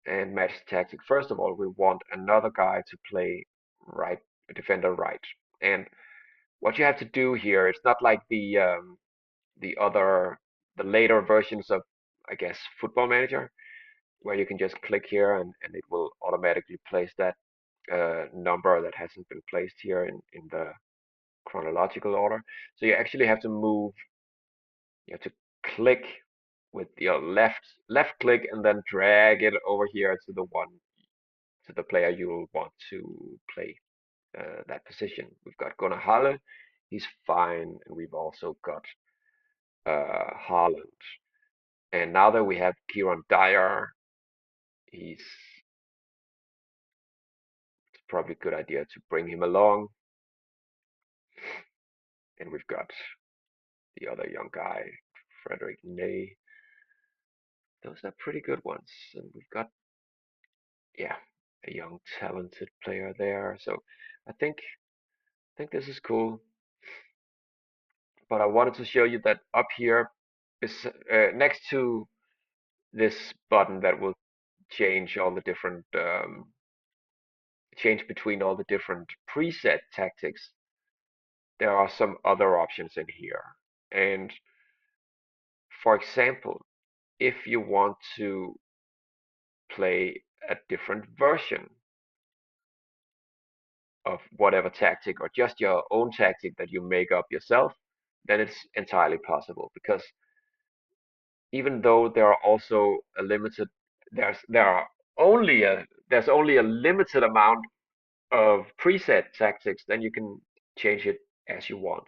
S1: and match tactic, first of all, we want another guy to play right, defender right. And what you have to do here, it's not like the other, the later versions of, I guess, Football Manager, where you can just click here and it will automatically place that number that hasn't been placed here in the chronological order. So you actually have to move, you have to click with your left click and then drag it over here to the one to the player you want to play that position. We've got Gunnar Halle, he's fine, and we've also got Haaland. And now that we have Kieran Dyer, he's it's probably a good idea to bring him along. And we've got the other young guy, Frederick Ney. Those are pretty good ones. And we've got, yeah, a young talented player there. So I think this is cool. But I wanted to show you that up here, is next to this button that will change all the different change between all the different preset tactics. there are some other options in here. And for example, if you want to play a different version of whatever tactic or just your own tactic that you make up yourself, then it's entirely possible because even though there are also a limited there's only a limited amount of preset tactics, then you can change it as you want,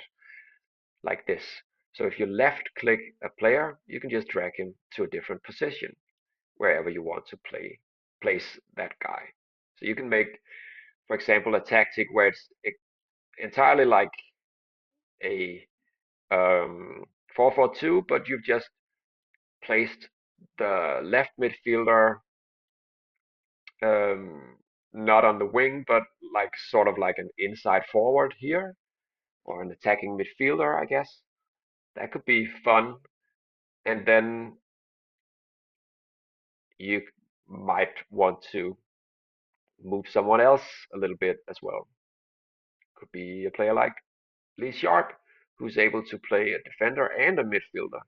S1: like this. So if you left click a player, you can just drag him to a different position wherever you want to place that guy. So you can make, for example, a tactic where it's entirely like a 4-4-2, but you've just placed the left midfielder um, not on the wing, but like sort of like an inside forward here, or an attacking midfielder, I guess. That could be fun. And then you might want to move someone else a little bit as well. Could be a player like Lee Sharp, who's able to play a defender and a midfielder.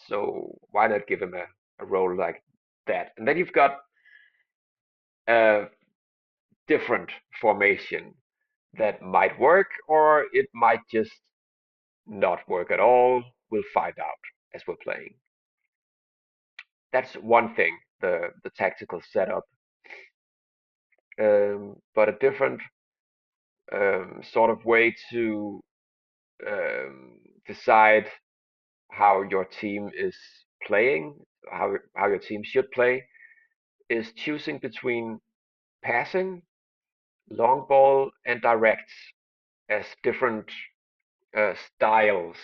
S1: So why not give him a role like that? And then you've got a different formation that might work, or it might just not work at all. We'll find out as we're playing. That's one thing, the tactical setup. But a different sort of way to decide how your team is playing, how your team should play, is choosing between passing, long ball, and direct as different styles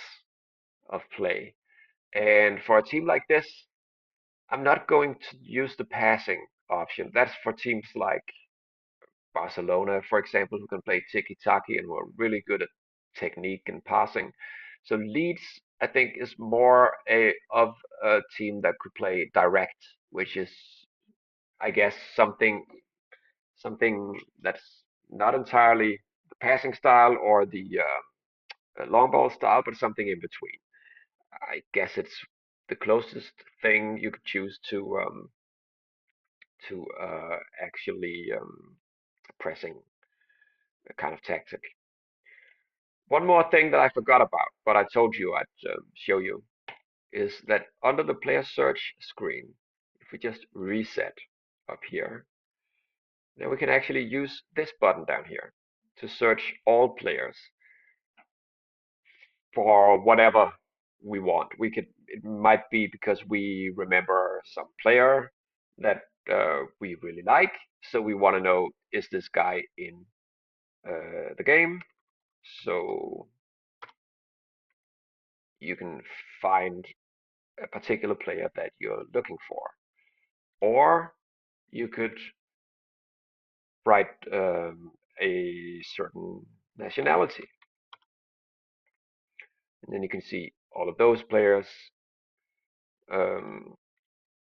S1: of play. And for a team like this, I'm not going to use the passing option. That's for teams like Barcelona, for example, who can play tiki-taka and who are really good at technique and passing. So Leeds, I think, is more of a team that could play direct, which is, I guess, something that's not entirely the passing style or the long ball style, but something in between. I guess it's the closest thing you could choose to actually pressing kind of tactic. One more thing that I forgot about, but I told you I'd show you, is that under the player search screen, if we just reset up here, then we can actually use this button down here to search all players for whatever we want. It might be because we remember some player that we really like, so we want to know, is this guy in the game? So you can find a particular player that you're looking for. Or you could write a certain nationality. And then you can see all of those players. Um,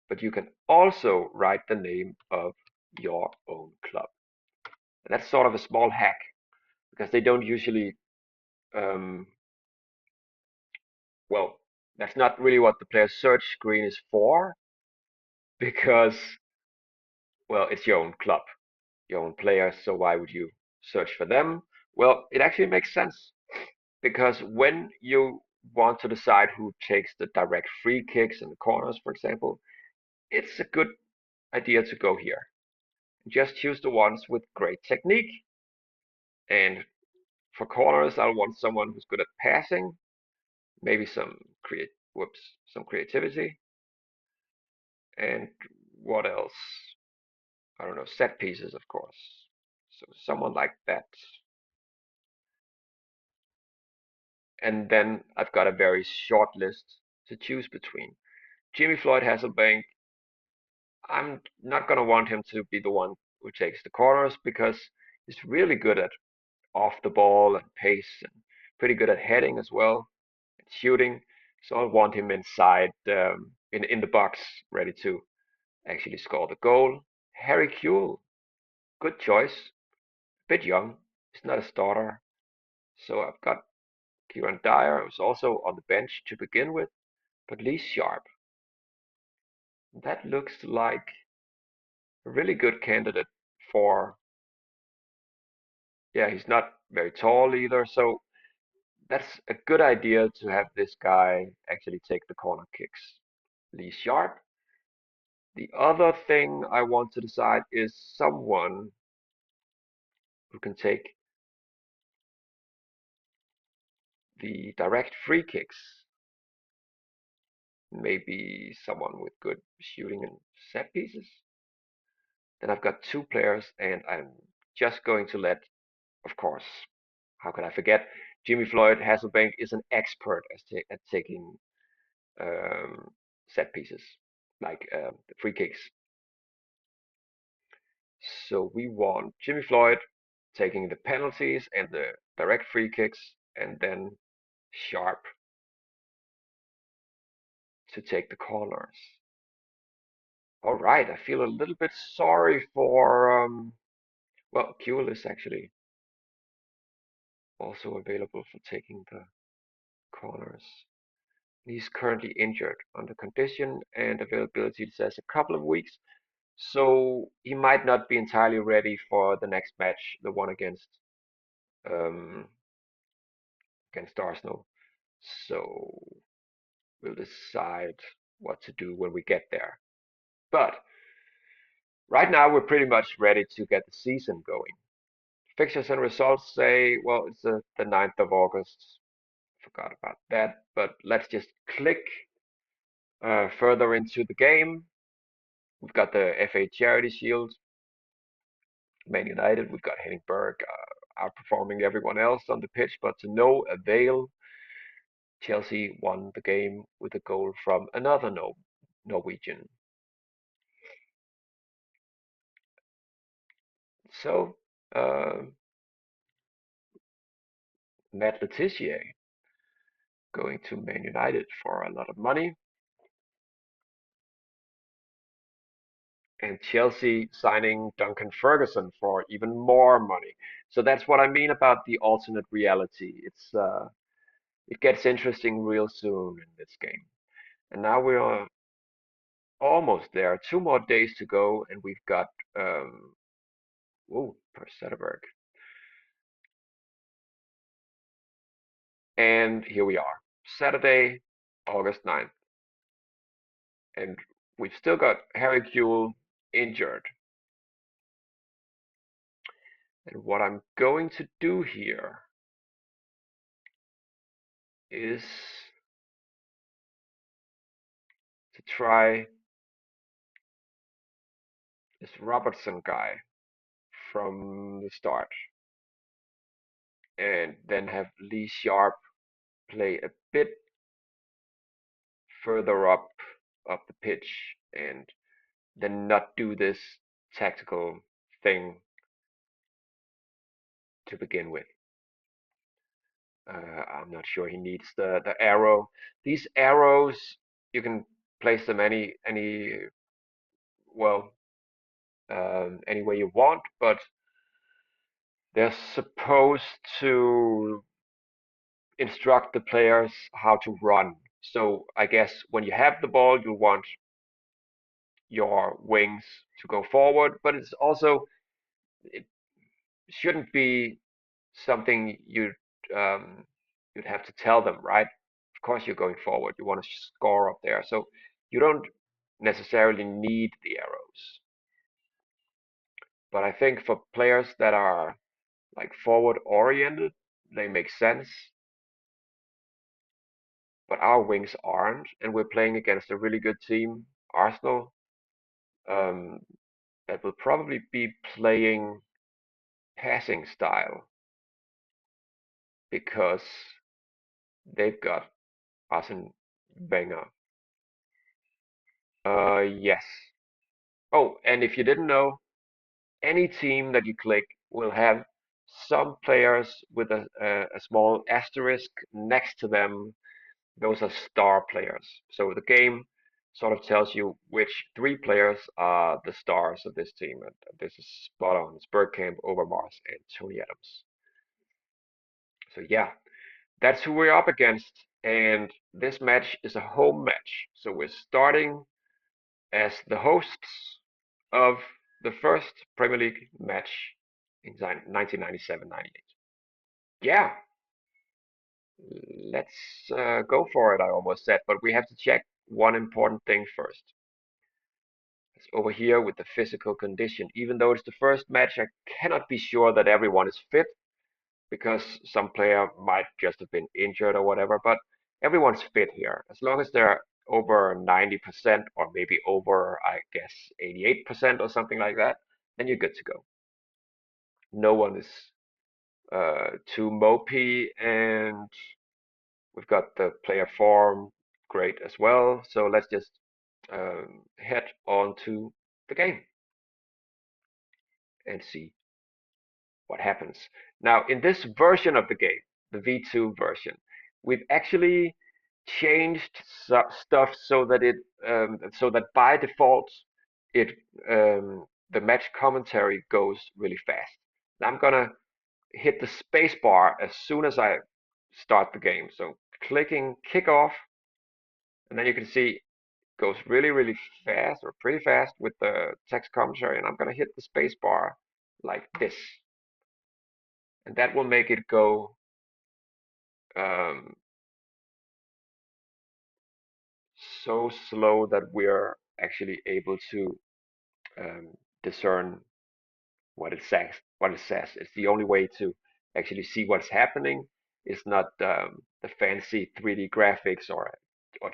S1: but you can also write the name of your own club. And that's sort of a small hack because they don't usually, um, well, that's not really what the player search screen is for because, well, it's your own club, your own players. So why would you search for them? Well, it actually makes sense because when you want to decide who takes the direct free kicks and the corners, for example, it's a good idea to go here. Just choose the ones with great technique. And for corners, I'll want someone who's good at passing, maybe some creativity. And what else? I don't know, set pieces, of course. So someone like that. And then I've got a very short list to choose between. Jimmy Floyd Hasselbank, I'm not going to want him to be the one who takes the corners because he's really good at off the ball and pace and pretty good at heading as well and shooting. So I want him inside in the box, ready to actually score the goal. Harry Kewell, good choice. Bit young. He's not a starter. So I've got Kieran Dyer was also on the bench to begin with, but Lee Sharp, that looks like a really good candidate for, yeah, he's not very tall either, so that's a good idea to have this guy actually take the corner kicks. Lee Sharp. The other thing I want to decide is someone who can take the direct free kicks. Maybe someone with good shooting and set pieces. Then I've got two players, and I'm just going to let, of course, how could I forget? Jimmy Floyd Hasselbank is an expert at taking um, set pieces, like the free kicks. So we want Jimmy Floyd taking the penalties and the direct free kicks, and then Sharp to take the corners. All right, I feel a little bit sorry for, well, Kuhl is actually also available for taking the corners. He's currently injured under condition and availability says a couple of weeks, so he might not be entirely ready for the next match, the one um, against Arsenal. So we'll decide what to do when we get there. But right now, we're pretty much ready to get the season going. Fixtures and results say, well, it's the 9th of August. Forgot about that. But let's just click further into the game. We've got the FA Charity Shield, Man United. We've got Henning Berg outperforming everyone else on the pitch, but to no avail. Chelsea won the game with a goal from another Norwegian. So, uh, Matt Le Tissier going to Man United for a lot of money, and Chelsea signing Duncan Ferguson for even more money. So that's what I mean about the alternate reality. It gets interesting real soon in this game. And now we are almost there. 2 more days to go, and we've got Per Sederberg. And here we are, Saturday, August 9th, and we've still got Harry Kewell injured. And what I'm going to do here is to try this Robertson guy from the start, and then have Lee Sharp play a bit further up the pitch, and then not do this tactical thing to begin with. I'm not sure he needs the arrow. These arrows, you can place them any well any way you want, but they're supposed to instruct the players how to run. So I guess when you have the ball, you want your wings to go forward, but it shouldn't be something um, you'd have to tell them, right? Of course, you're going forward. You want to score up there, so you don't necessarily need the arrows. But I think for players that are like forward oriented, they make sense. But our wings aren't, and we're playing against a really good team, Arsenal, um, that will probably be playing passing style because they've got Arsene Wenger. Yes. Oh, and if you didn't know, any team that you click will have some players with a small asterisk next to them. Those are star players. So the game sort of tells you which 3 players are the stars of this team. And this is spot on. It's Bergkamp, Overmars, and Tony Adams. So yeah, That's who we're up against, and this match is a home match. So we're starting as the hosts of the first Premier League match in 1997-98. Yeah, let's go for it, I almost said, but we have to check one important thing first. It's over here with the physical condition. Even though it's the first match, I cannot be sure that everyone is fit because some player might just have been injured or whatever, but everyone's fit here. As long as they're over 90% or maybe over, I guess, 88% or something like that, then you're good to go. No one is too mopey, and we've got the player form great as well. So let's just head on to the game and see what happens. Now, in this version of the game, the V2 version, we've actually changed stuff so that by default it the match commentary goes really fast. Now I'm gonna hit the space bar as soon as I start the game. So clicking kickoff, and then you can see it goes really fast or pretty fast with the text commentary, and I'm gonna hit the space bar like this, and that will make it go um, so slow that we're actually able to um, discern what it says. What it says. It's the only way to actually see what's happening. It's not the fancy 3D graphics or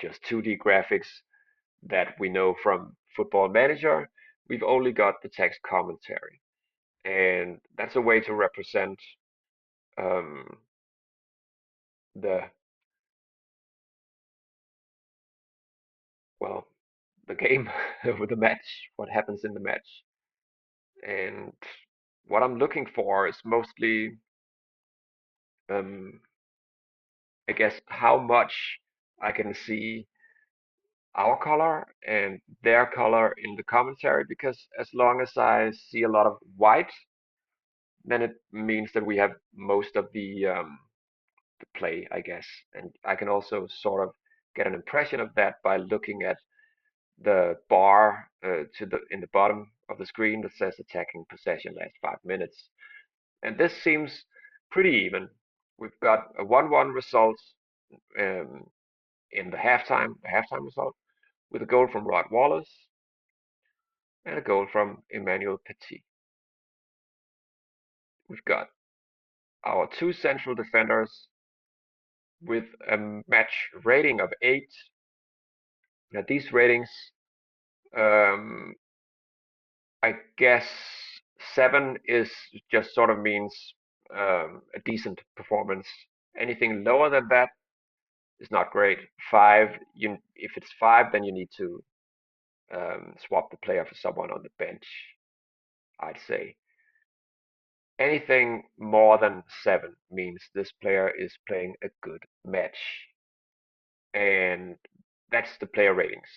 S1: just 2D graphics that we know from Football Manager. We've only got the text commentary, and that's a way to represent um, the well the game with the match, what happens in the match. And what I'm looking for is mostly, um, I guess, how much I can see our color and their color in the commentary, because as long as I see a lot of white, then it means that we have most of the play, I guess. And I can also sort of get an impression of that by looking at the bar in the bottom of the screen that says attacking possession last 5 minutes. And this seems pretty even. We've got a 1-1 result um, in the halftime result, with a goal from Rod Wallace and a goal from Emmanuel Petit. We've got our two central defenders with a match rating of 8. Now these ratings, um, I guess 7 is just sort of means a decent performance. Anything lower than that is not great. 5, if it's 5, then you need to swap the player for someone on the bench, I'd say. Anything more than 7 means this player is playing a good match, and that's the player ratings.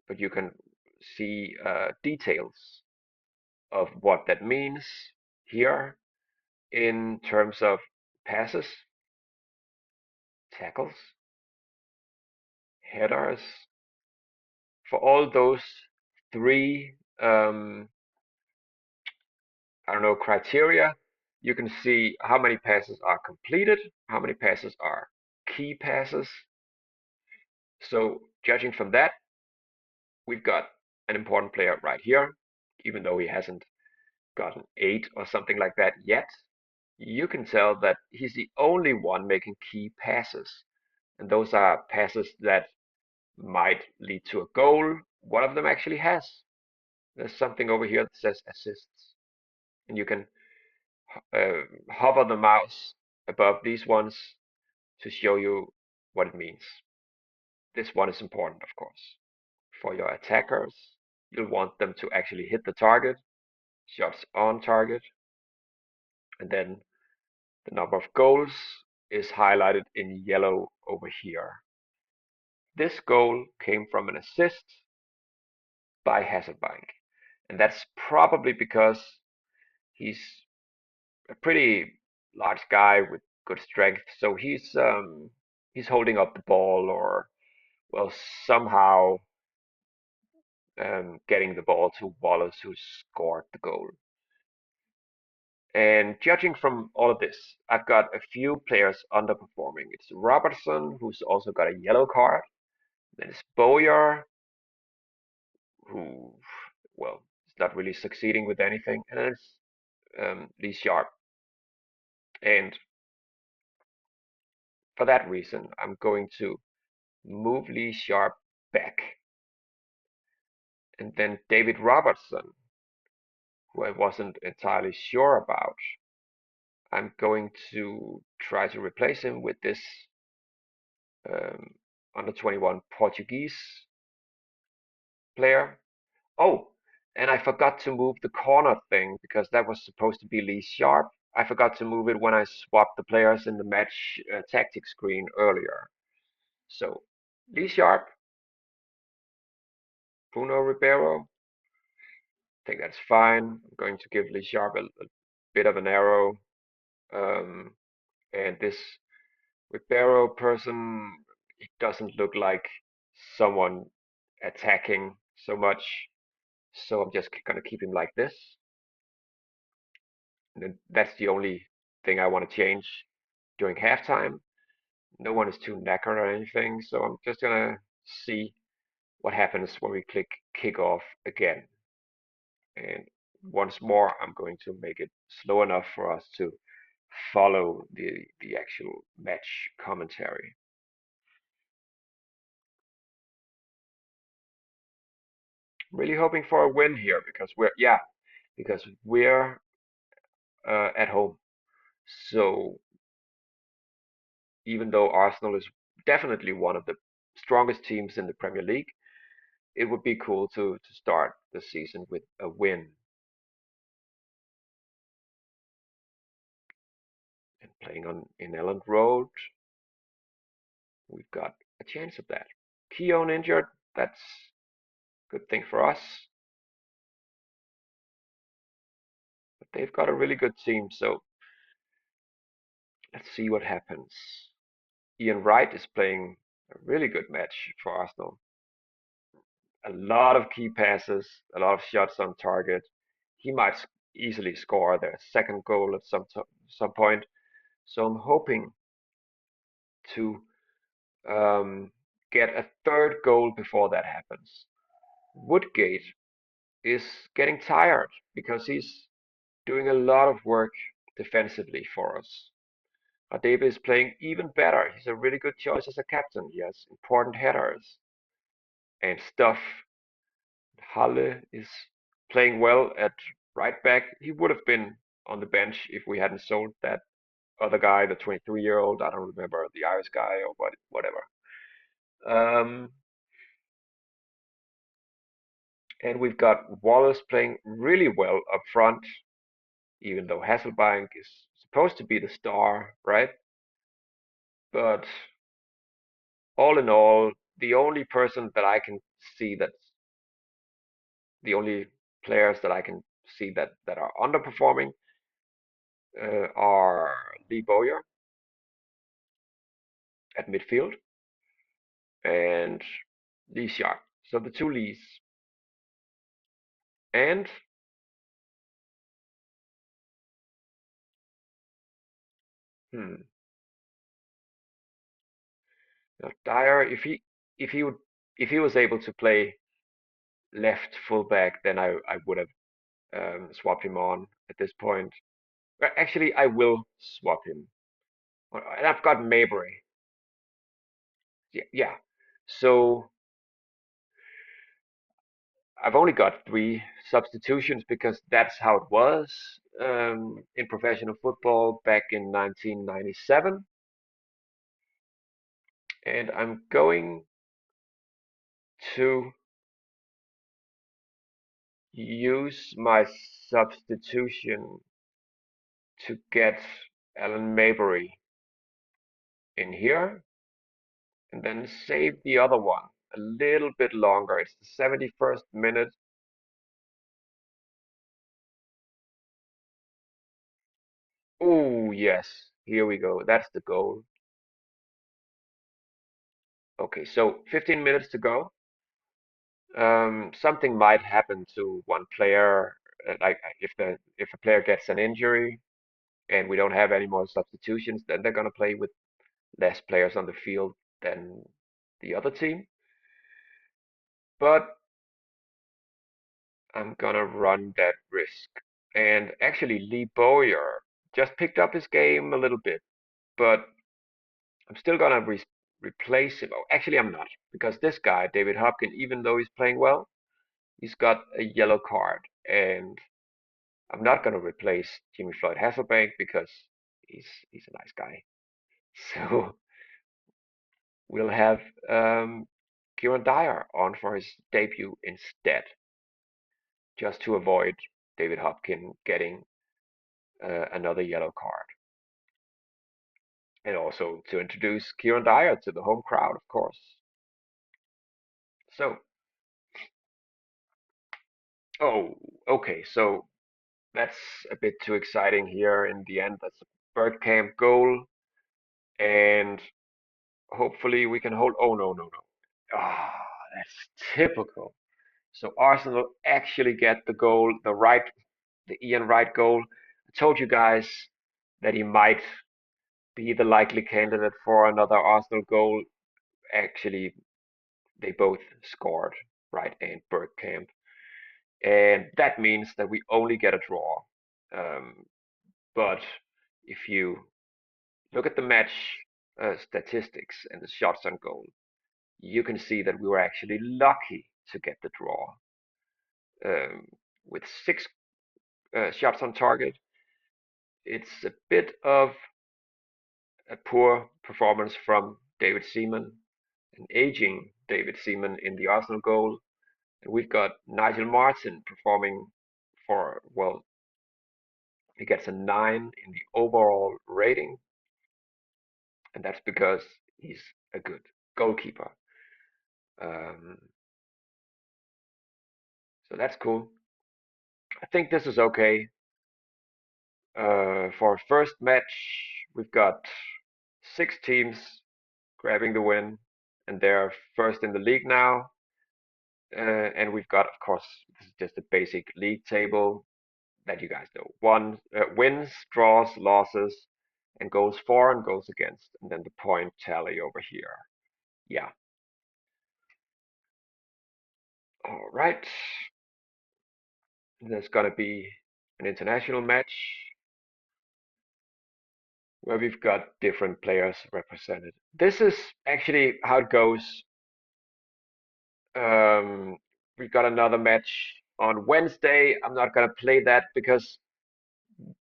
S1: But you can see details of what that means here in terms of passes, tackles, headers. For all those three I don't know, criteria, you can see how many passes are completed, how many passes are key passes. So judging from that, we've got an important player right here, even though he hasn't gotten 8 or something like that yet. You can tell that he's the only one making key passes. And those are passes that might lead to a goal. One of them actually has. There's something over here that says assists. And you can uh, hover the mouse above these ones to show you what it means. This one is important, of course. For your attackers, you'll want them to actually hit the target, shots on target, and then the number of goals is highlighted in yellow over here. This goal came from an assist by Hasselbank, and that's probably because he's a pretty large guy with good strength, so he's holding up the ball or well somehow getting the ball to Wallace, who scored the goal. And judging from all of this, I've got a few players underperforming. It's Robertson, who's also got a yellow card. Then it's Bowyer, who, well, is not really succeeding with anything. And then it's Lee Sharp. And for that reason, I'm going to move Lee Sharp back. And then David Robertson, who I wasn't entirely sure about, I'm going to try to replace him with this um, under 21 Portuguese player. Oh, and I forgot to move the corner thing because that was supposed to be Lee Sharp. I forgot to move it when I swapped the players in the match tactics screen earlier. So Lee Sharp, Bruno Ribeiro. I think that's fine. I'm going to give Lee Sharp a bit of an arrow. Um, and this Ribeiro person, it doesn't look like someone attacking so much. So I'm just gonna keep him like this. And that's the only thing I want to change during halftime. No one is too knackered or anything, so I'm just gonna see what happens when we click kick off again. And once more, I'm going to make it slow enough for us to follow the actual match commentary. Really hoping for a win here because we're at home. So even though Arsenal is definitely one of the strongest teams in the Premier League, it would be cool to start the season with a win. And playing on in Elland Road, we've got a chance of that. Keown injured, that's a good thing for us. But they've got a really good team, so let's see what happens. Ian Wright is playing a really good match for Arsenal. A lot of key passes, a lot of shots on target. He might easily score their second goal at some point. So I'm hoping to get a third goal before that happens. Woodgate is getting tired because he's doing a lot of work defensively for us. Adebe is playing even better. He's a really good choice as a captain. He has important headers and stuff. Halle is playing well at right back. He would have been on the bench if we hadn't sold that other guy, the 23-year-old. I don't remember the Irish guy or whatever. Um, and we've got Wallace playing really well up front, even though Hasselbank is supposed to be the star, right? But all in all, the only person that I can see that's the only players that I can see that are underperforming are Lee Bowyer at midfield and Lee Sharp. So the two Lees. And hmm, now Dyer, if he was able to play left fullback, then I would have swapped him on at this point. Actually, I will swap him. And I've got Maybury. Yeah, yeah. So I've only got three substitutions because that's how it was in professional football back in 1997. And I'm going to use my substitution to get Alan Maybury in here and then save the other one a little bit longer. It's the 71st minute. Oh, yes, Here we go. That's the goal. Okay, so 15 minutes to go. Something might happen to one player, like if a player gets an injury and we don't have any more substitutions, then they're gonna play with less players on the field than the other team. But I'm gonna run that risk. And actually, Lee Bowyer just picked up his game a little bit, but I'm still gonna replace him. Oh, actually, I'm not, because this guy, David Hopkins, even though he's playing well, he's got a yellow card, and I'm not gonna replace Jimmy Floyd Hasselbank because he's a nice guy. So we'll have Kieran Dyer on for his debut instead, just to avoid David Hopkins getting another yellow card. And also to introduce Kieran Dyer to the home crowd, of course. So, oh, okay, so that's a bit too exciting here in the end. That's a Bergkamp goal, and hopefully we can hold. Oh, no, no, no. Ah, that's typical. So Arsenal actually get the goal, the Ian Wright goal. I told you guys that he might be the likely candidate for another Arsenal goal. Actually, they both scored, Wright and Bergkamp. And that means that we only get a draw. Um, but if you look at the match statistics and the shots on goal, you can see that we were actually lucky to get the draw. Um, with six shots on target, it's a bit of a poor performance from David Seaman, an aging David Seaman in the Arsenal goal. And we've got Nigel Martin performing for, well, he gets a 9 in the overall rating, and that's because he's a good goalkeeper. Um, so that's cool. I think this is okay. For our first match, we've got 6 teams grabbing the win, and they're first in the league now. And we've got, of course, this is just a basic league table that you guys know. One wins, draws, losses, and goals for and goals against, and then the point tally over here. Yeah. All right. There's gonna be an international match where we've got different players represented. This is actually how it goes. Um, we've got another match on Wednesday. I'm not gonna play that because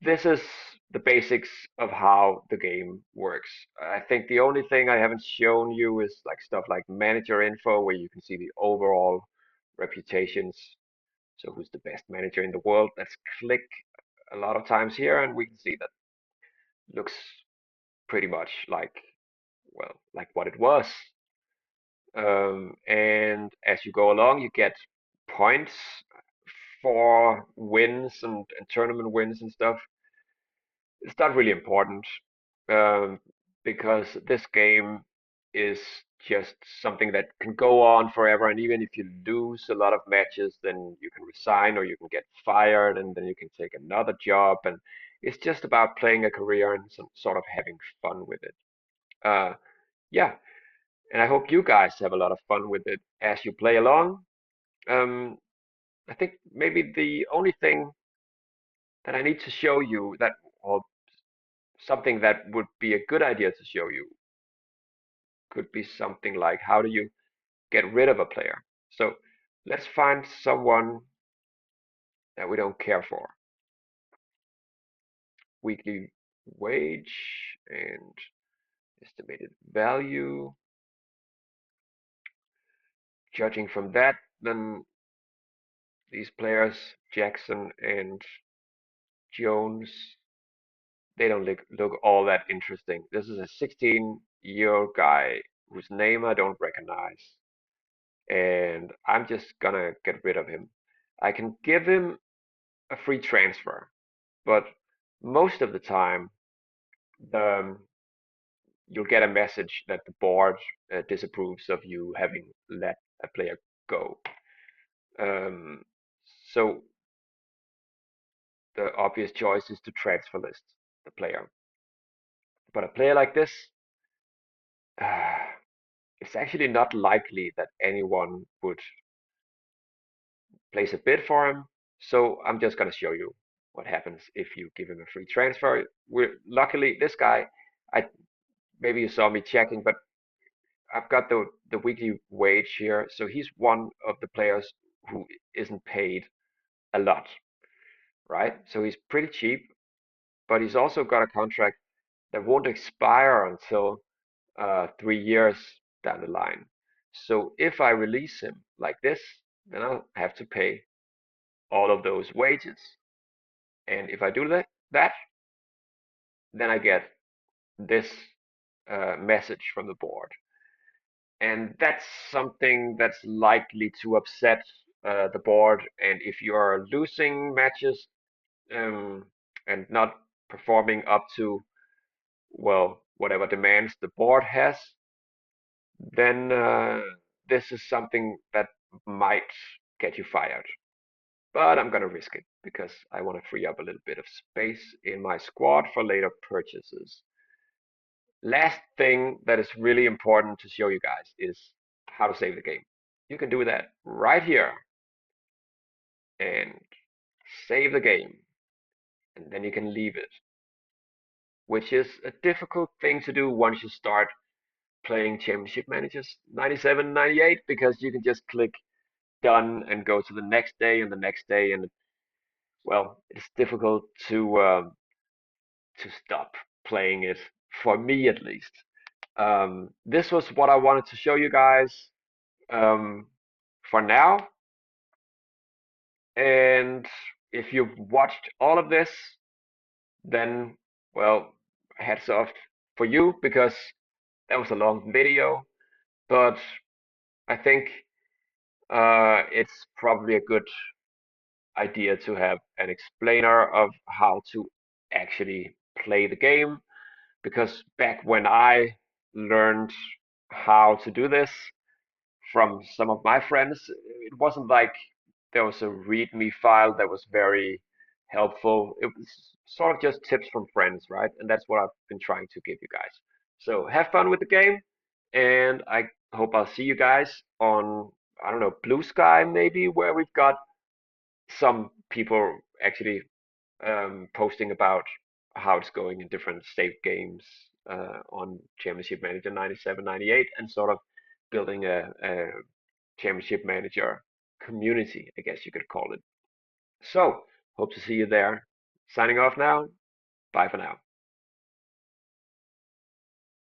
S1: this is the basics of how the game works. I think the only thing I haven't shown you is like stuff like manager info, where you can see the overall reputations. So who's the best manager in the world? Let's click a lot of times here, and we can see that looks pretty much like, well, like what it was. And as you go along, you get points for wins and tournament wins and stuff. It's not really important, um, because this game is just something that can go on forever. And even if you lose a lot of matches, then you can resign or you can get fired, and then you can take another job. And it's just about playing a career and some sort of having fun with it. Uh, yeah, and I hope you guys have a lot of fun with it as you play along. Um, I think maybe the only thing that I need to show you that, or something that would be a good idea to show you, could be something like how do you get rid of a player. So let's find someone that we don't care for. Weekly wage and estimated value. Judging from that, then these players, Jackson and Jones, they don't look all that interesting. This is a 16-year-old guy whose name I don't recognize, and I'm just gonna get rid of him. I can give him a free transfer, but most of the time the you'll get a message that the board disapproves of you having let a player go. Um, so the obvious choice is to transfer list the player. But a player like this, uh, it's actually not likely that anyone would place a bid for him. So I'm just going to show you what happens if you give him a free transfer. Luckily, this guy, I maybe you saw me checking, but I've got the weekly wage here. So he's one of the players who isn't paid a lot, right? So he's pretty cheap, but he's also got a contract that won't expire until 3 years down the line. So if I release him like this, then I'll have to pay all of those wages. And if I do that, then I get this message from the board. And that's something that's likely to upset the board. And if you are losing matches um, and not performing up to, well, whatever demands the board has, then this is something that might get you fired. But I'm gonna risk it because I want to free up a little bit of space in my squad for later purchases. Last thing that is really important to show you guys is how to save the game. You can do that right here and save the game, and then you can leave it, which is a difficult thing to do once you start playing Championship Managers 97, 98, because you can just click done and go to the next day and the next day, and well, it's difficult to stop playing it for me at least. This was what I wanted to show you guys um, for now. And if you've watched all of this, then, well, hats off for you because that was a long video. But I think it's probably a good idea to have an explainer of how to actually play the game. Because back when I learned how to do this, from some of my friends. It wasn't like there was a README file that was very helpful. It was sort of just tips from friends, right? And that's what I've been trying to give you guys. So have fun with the game, and I hope I'll see you guys on, I don't know, Blue Sky maybe, where we've got some people actually posting about how it's going in different save games on Championship Manager 97, 98, and sort of building a Championship Manager community, I guess you could call it. So, hope to see you there. Signing off now. Bye for now.